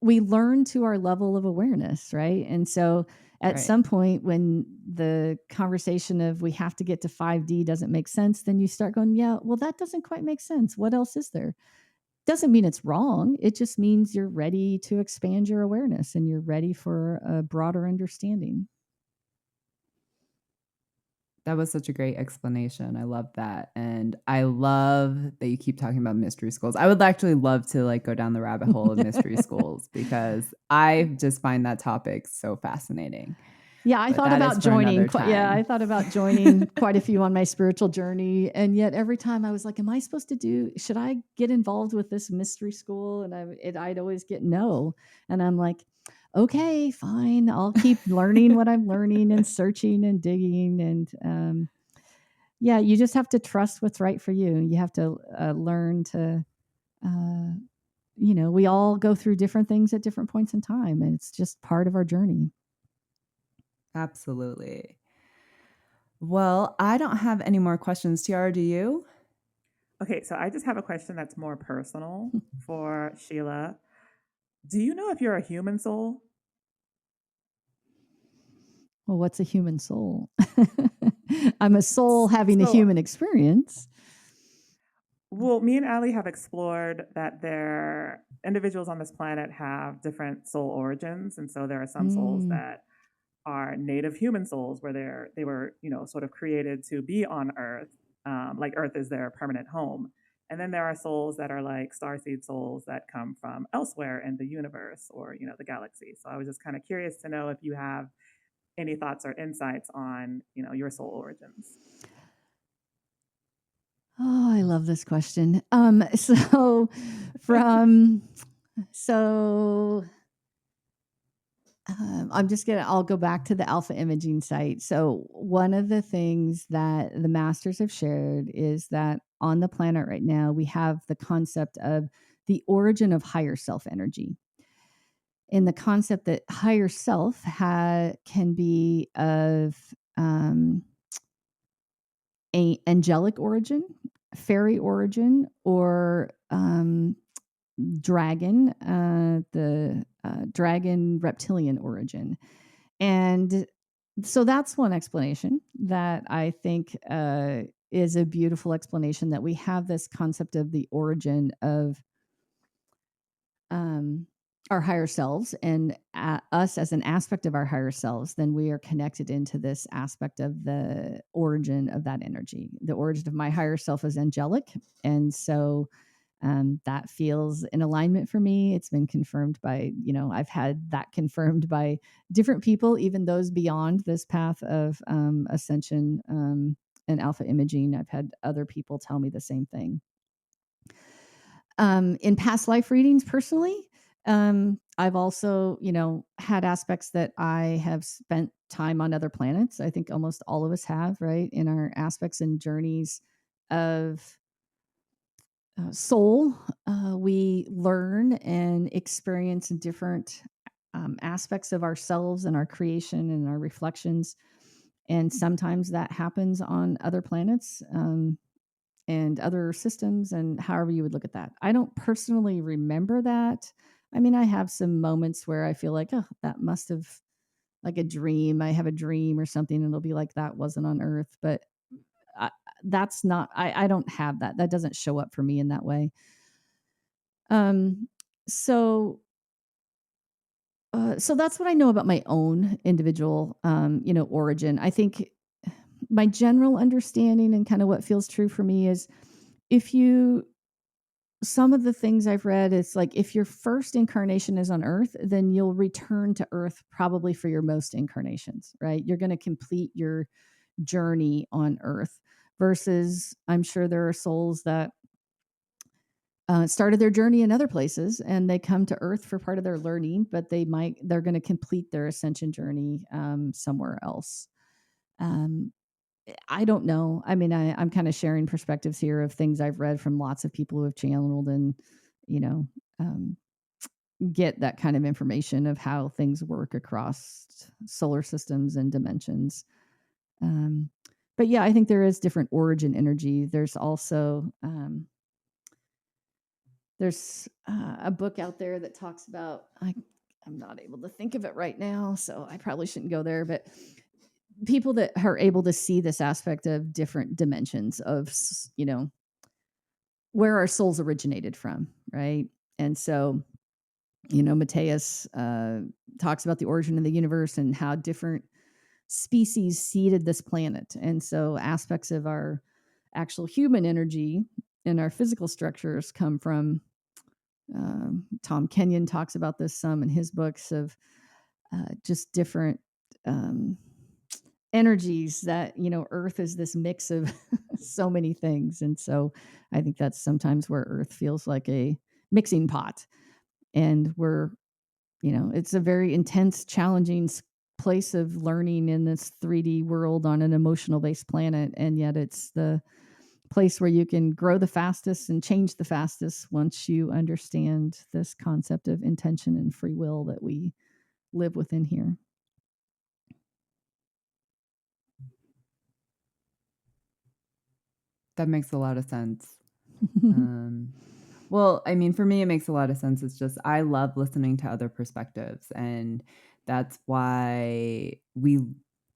we learn to our level of awareness, right? And so at Right. some point when the conversation of we have to get to 5D doesn't make sense, then you start going, yeah, well, that doesn't quite make sense. What else is there? Doesn't mean it's wrong. It just means you're ready to expand your awareness and you're ready for a broader understanding. That was such a great explanation. I love that. And I love that you keep talking about mystery schools. I would actually love to like go down the rabbit hole of mystery schools because I just find that topic so fascinating. Yeah, I But thought that is about for joining. another time. I thought about joining quite a few on my spiritual journey. And yet every time I was like, am I supposed to should I get involved with this mystery school? And I'd always get no. And I'm like, okay, fine. I'll keep learning what I'm learning and searching and digging. And yeah, you just have to trust what's right for you. You have to learn to, we all go through different things at different points in time. And it's just part of our journey. Absolutely. Well, I don't have any more questions. Tiara, do you? Okay, so I just have a question that's more personal for Sheila. Do you know if you're a human soul? Well, what's a human soul? I'm a soul having a So, human experience. well, me and Ali have explored that there individuals on this planet have different soul origins, and so there are some souls Mm. that are native human souls, where they were sort of created to be on Earth, like Earth is their permanent home. And then there are souls that are like starseed souls that come from elsewhere in the universe or the galaxy. So I was just kind of curious to know if you have any thoughts or insights on your soul origins. Oh, I love this question. So from so I'll go back to the alpha imaging site. So one of the things that the masters have shared is that on the planet right now, we have the concept of the origin of higher self energy. In the concept that higher self can be of a angelic origin, fairy origin, or dragon, the dragon reptilian origin. And so that's one explanation that I think is a beautiful explanation, that we have this concept of the origin of our higher selves, and us as an aspect of our higher selves, then we are connected into this aspect of the origin of that energy. The origin of my higher self is angelic. And so that feels in alignment for me. It's been confirmed by, I've had that confirmed by different people, even those beyond this path of ascension and alpha imaging. I've had other people tell me the same thing. In past life readings, personally, I've also, had aspects that I have spent time on other planets. I think almost all of us have, right? In our aspects and journeys of soul, we learn and experience different aspects of ourselves and our creation and our reflections. And sometimes that happens on other planets. and other systems, and however you would look at that. I don't personally remember that. I mean, I have some moments where I feel like, oh, that must have, like a dream. I have a dream or something, and it'll be like, that wasn't on Earth. But I, that's not, I don't have that. That doesn't show up for me in that way. Um, so so that's what I know about my own individual, origin. I think my general understanding and kind of what feels true for me is, if you, some of the things I've read, it's like, if your first incarnation is on Earth, then you'll return to Earth probably for your most incarnations, right? You're going to complete your journey on Earth, versus I'm sure there are souls that started their journey in other places and they come to Earth for part of their learning, but they're going to complete their ascension journey somewhere else. Um, I don't know. I mean, I'm kind of sharing perspectives here of things I've read from lots of people who have channeled and, you know, um, get that kind of information of how things work across solar systems and dimensions. Um, but yeah, I think there is different origin energy. There's also there's a book out there that talks about, I'm not able to think of it right now, so I probably shouldn't go there, but people that are able to see this aspect of different dimensions of, where our souls originated from, right? And so, Mateus talks about the origin of the universe and how different species seeded this planet. And so aspects of our actual human energy and our physical structures come from, Tom Kenyon talks about this some in his books, of just different um, energies that, Earth is this mix of so many things. And so I think that's sometimes where Earth feels like a mixing pot. And it's a very intense, challenging place of learning in this 3D world on an emotional based planet. And yet it's the place where you can grow the fastest and change the fastest once you understand this concept of intention and free will that we live within here. That makes a lot of sense. Well, I mean, for me, it makes a lot of sense. It's just, I love listening to other perspectives. And that's why we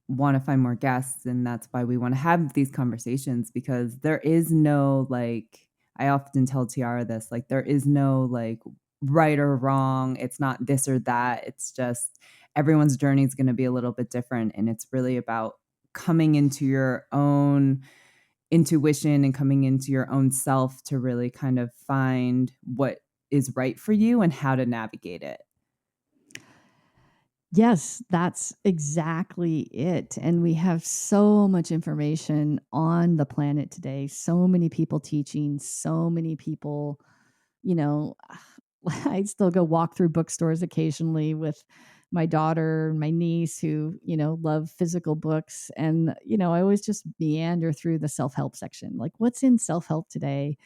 want to find more guests. And that's why we want to have these conversations, because there is no, like, I often tell Tiara this, like, there is no, like, right or wrong. It's not this or that. It's just everyone's journey is going to be a little bit different. And it's really about coming into your own intuition and coming into your own self to really kind of find what is right for you and how to navigate it. Yes, that's exactly it. And we have so much information on the planet today, so many people teaching, so many people, I still go walk through bookstores occasionally with my daughter and my niece who, love physical books. And, I always just meander through the self-help section. Like, what's in self-help today?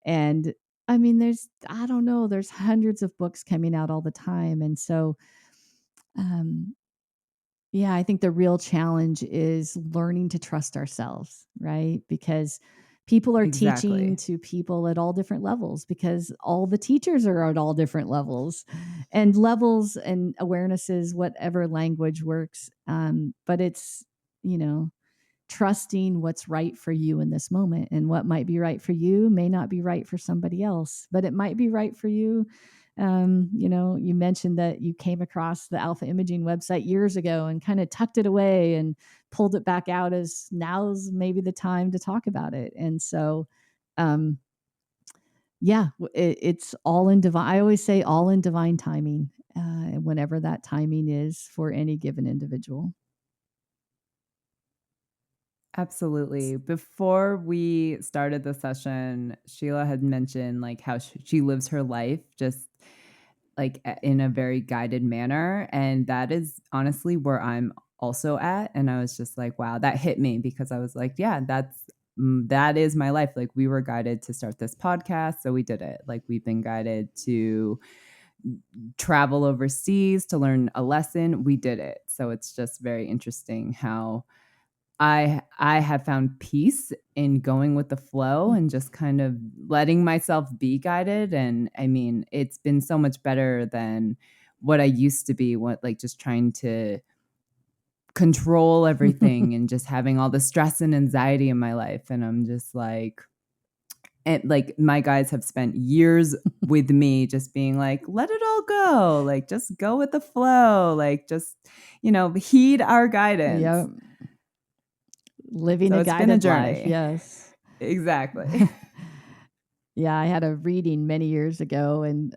And I mean, I don't know, there's hundreds of books coming out all the time. And so, um, yeah, I think the real challenge is learning to trust ourselves, right? Because people are teaching to people at all different levels, because all the teachers are at all different levels and awarenesses, whatever language works. But it's, trusting what's right for you in this moment, and what might be right for you may not be right for somebody else, but it might be right for you. You mentioned that you came across the Alpha Imaging website years ago and kind of tucked it away and pulled it back out as now's maybe the time to talk about it. And so, it's all in divine. I always say all in divine timing, whenever that timing is for any given individual. Absolutely. Before we started the session, Sheila had mentioned like how she lives her life just like in a very guided manner. And that is honestly where I'm also at. And I was just like, wow, that hit me, because I was like, yeah, that is my life. Like, we were guided to start this podcast, so we did it. Like, we've been guided to travel overseas to learn a lesson. We did it. So it's just very interesting how I have found peace in going with the flow and just kind of letting myself be guided. And I mean, it's been so much better than what I used to be, like just trying to control everything and just having all the stress and anxiety in my life. And I'm just like, and like my guides have spent years with me just being like, let it all go, like just go with the flow, like just, heed our guidance. Yep. Living So a it's been a guided life. journey. Yes. Exactly. Yeah, I had a reading many years ago, and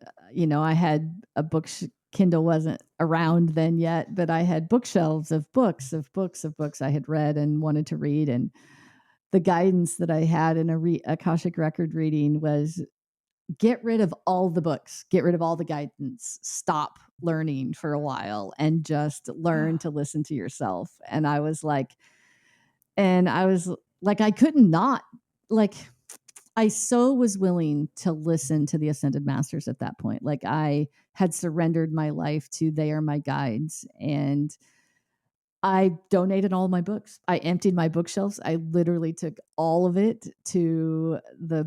I had a book. Kindle wasn't around then yet, but I had bookshelves of books I had read and wanted to read. And the guidance that I had in Akashic record reading was, get rid of all the books, get rid of all the guidance, stop learning for a while, and just learn to listen to yourself. And I was like, I couldn't not, like, I so was willing to listen to the Ascended Masters at that point. Like, I had surrendered my life to, they are my guides. And I donated all my books. I emptied my bookshelves. I literally took all of it to the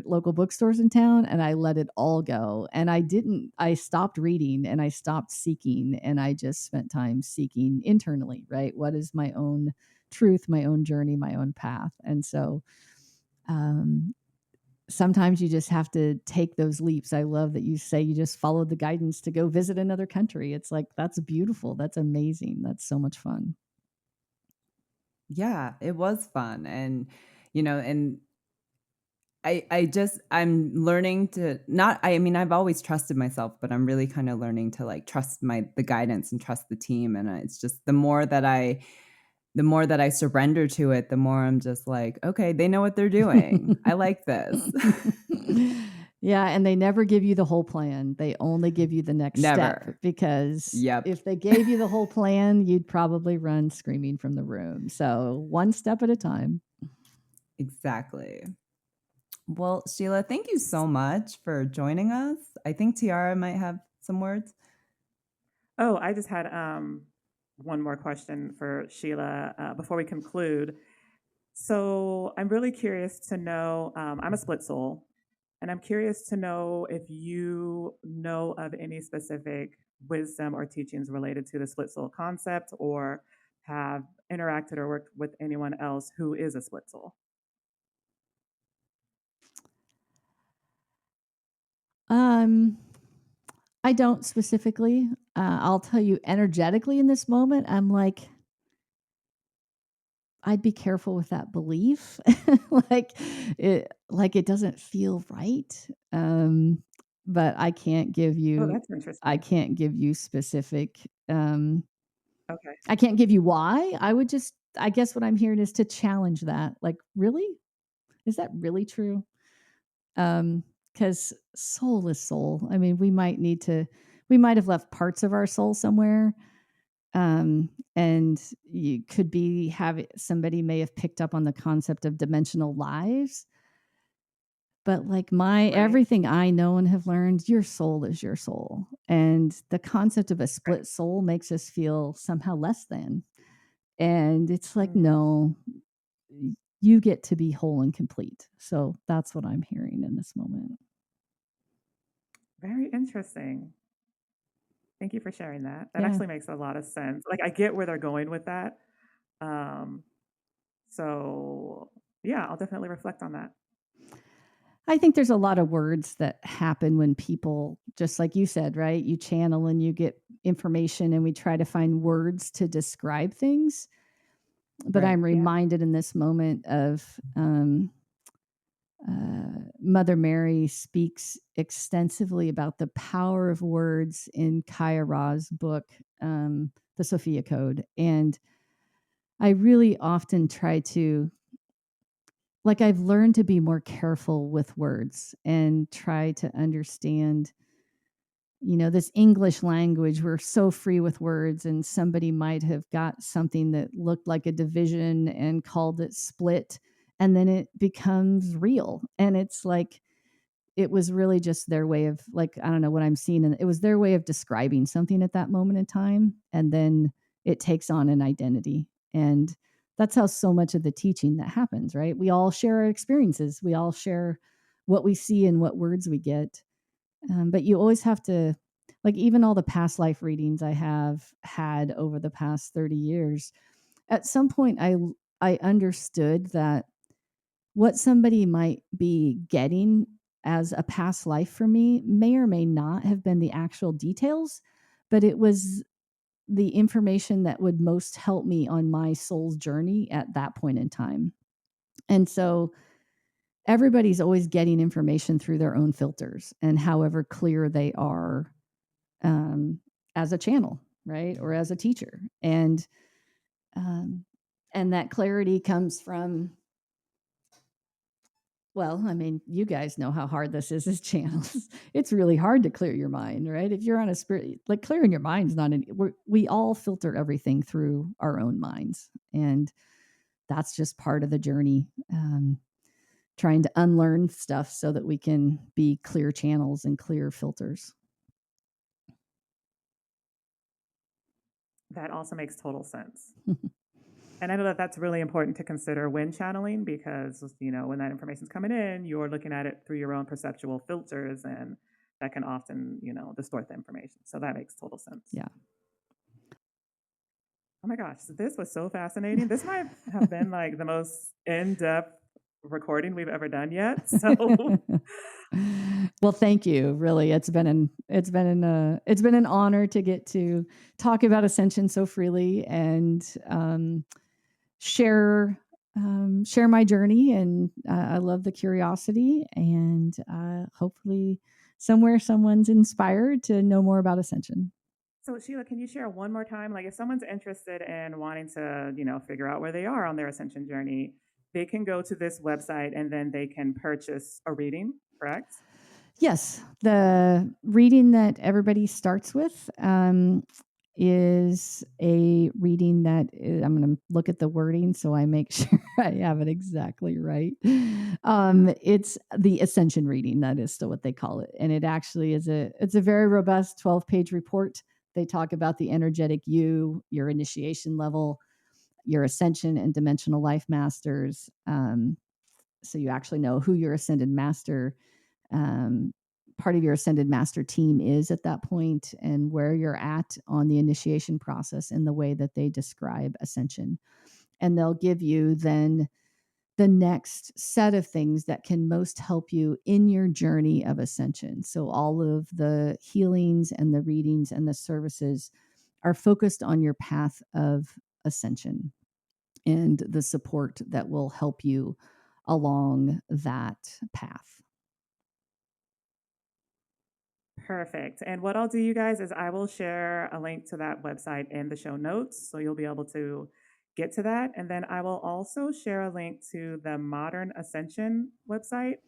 local bookstores in town, and I let it all go. And I stopped reading and I stopped seeking, and I just spent time seeking internally, right? What is my own truth, my own journey, my own path? And so, sometimes you just have to take those leaps. I love that you say you just followed the guidance to go visit another country. It's like, that's beautiful. That's amazing. That's so much fun. Yeah, it was fun. And, and I'm learning to not, I mean, I've always trusted myself, but I'm really kind of learning to like trust the guidance and trust the team. And it's just the more that I surrender to it, the more I'm just like, okay, they know what they're doing. I like this. Yeah, and they never give you the whole plan. They only give you the next step, because if they gave you the whole plan, you'd probably run screaming from the room. So one step at a time. Exactly. Well, Sheila, thank you so much for joining us. I think Tiara might have some words. Oh, I just had one more question for Sheila before we conclude. So I'm really curious to know, I'm a split soul, and I'm curious to know if you know of any specific wisdom or teachings related to the split soul concept, or have interacted or worked with anyone else who is a split soul. I don't specifically. I'll tell you, energetically in this moment, I'm like, I'd be careful with that belief. Like it doesn't feel right. But I can't give Oh, you that's interesting. specific, Okay. I can't give you why. I guess what I'm hearing is to challenge that. Like, really? Is that really true? Because soul is soul. I mean, we might have left parts of our soul somewhere. And you could be somebody may have picked up on the concept of dimensional lives. But like everything I know and have learned, your soul is your soul. And the concept of a split soul makes us feel somehow less than. And it's like, no, you get to be whole and complete. So that's what I'm hearing in this moment. Very interesting. Thank you for sharing that. That Yeah. actually makes a lot of sense. Like, I get where they're going with that. So yeah, I'll definitely reflect on that. I think there's a lot of words that happen when people, just like you said, right? You channel and you get information, and we try to find words to describe things. But I'm reminded in this moment of Mother Mary speaks extensively about the power of words in Kaya Ra's book, The Sophia Code. And I really often try to, like, I've learned to be more careful with words and try to understand, this English language. We're so free with words, and somebody might have got something that looked like a division and called it split, and then it becomes real. And it's like, it was really just their way of, like, I don't know what I'm seeing. And it was their way of describing something at that moment in time. And then it takes on an identity. And that's how so much of the teaching that happens, right? We all share our experiences. We all share what we see and what words we get. But you always have to, like, even all the past life readings I have had over the past 30 years, at some point I understood that what somebody might be getting as a past life for me may or may not have been the actual details, but it was the information that would most help me on my soul's journey at that point in time. And so everybody's always getting information through their own filters and however clear they are, um, as a channel, right? Or as a teacher. Um, and that clarity comes from, well, I mean, you guys know how hard this is as channels. It's really hard to clear your mind, right? If you're on a spirit, like, clearing your mind's not we all filter everything through our own minds. And that's just part of the journey. Trying to unlearn stuff so that we can be clear channels and clear filters. That also makes total sense. And I know that that's really important to consider when channeling, because, when that information's coming in, you're looking at it through your own perceptual filters, and that can often, distort the information. So that makes total sense. Yeah. Oh my gosh, this was so fascinating. This might have been like the most in-depth recording we've ever done yet. So well, thank you. Really, it's been an honor to get to talk about ascension so freely and share my journey. And I love the curiosity, and hopefully somewhere someone's inspired to know more about ascension. So Sheila, can you share one more time? Like, if someone's interested in wanting to, figure out where they are on their ascension journey, they can go to this website and then they can purchase a reading, correct? Yes, the reading that everybody starts with is a reading that I'm going to look at the wording so I make sure I have it exactly right. It's the ascension reading. That is still what they call it, and it actually is it's a very robust 12-page report. They talk about the energetic you, your initiation level, your ascension and dimensional life masters. So you actually know who your ascended master, part of your ascended master team is at that point, and where you're at on the initiation process in the way that they describe ascension. And they'll give you then the next set of things that can most help you in your journey of ascension. So all of the healings and the readings and the services are focused on your path of ascension and the support that will help you along that path. Perfect. And what I'll do, you guys, is I will share a link to that website in the show notes, so you'll be able to get to that. And then I will also share a link to the Modern Ascension website.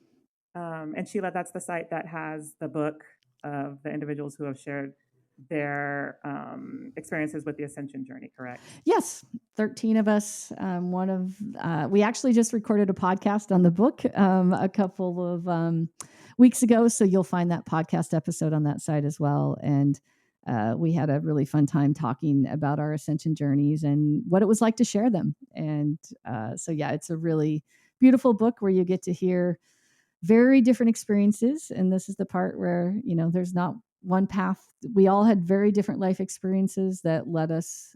And Sheila, that's the site that has the book of the individuals who have shared their experiences with the ascension journey, correct? Yes, 13 of us. We actually just recorded a podcast on the book a couple of weeks ago, so you'll find that podcast episode on that site as well. And we had a really fun time talking about our ascension journeys and what it was like to share them. And so, yeah, it's a really beautiful book where you get to hear very different experiences. And this is the part where, there's not one path. We all had very different life experiences that led us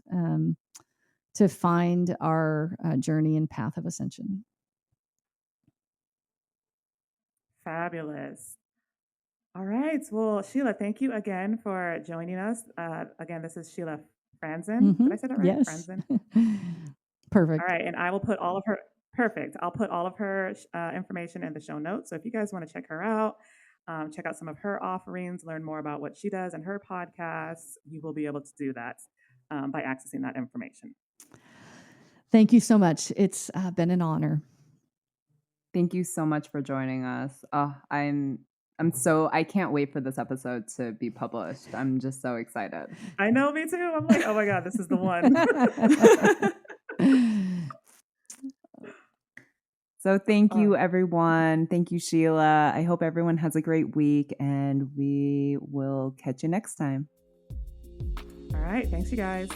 to find our journey and path of ascension. Fabulous. All right. Well, Sheila, thank you again for joining us. Again, this is Shiela Franzen. Did I say that right? Yes. Franzen. Perfect. All right. And I will put all of her, perfect. I'll put all of her information in the show notes. So if you guys want to check her out, check out some of her offerings, learn more about what she does and her podcasts, you will be able to do that by accessing that information. Thank you so much. It's been an honor. Thank you so much for joining us. I can't wait for this episode to be published. I'm just so excited. I know, me too. I'm like, oh my God, this is the one. So thank you, everyone. Thank you, Sheila. I hope everyone has a great week, and we will catch you next time. All right. Thanks, you guys.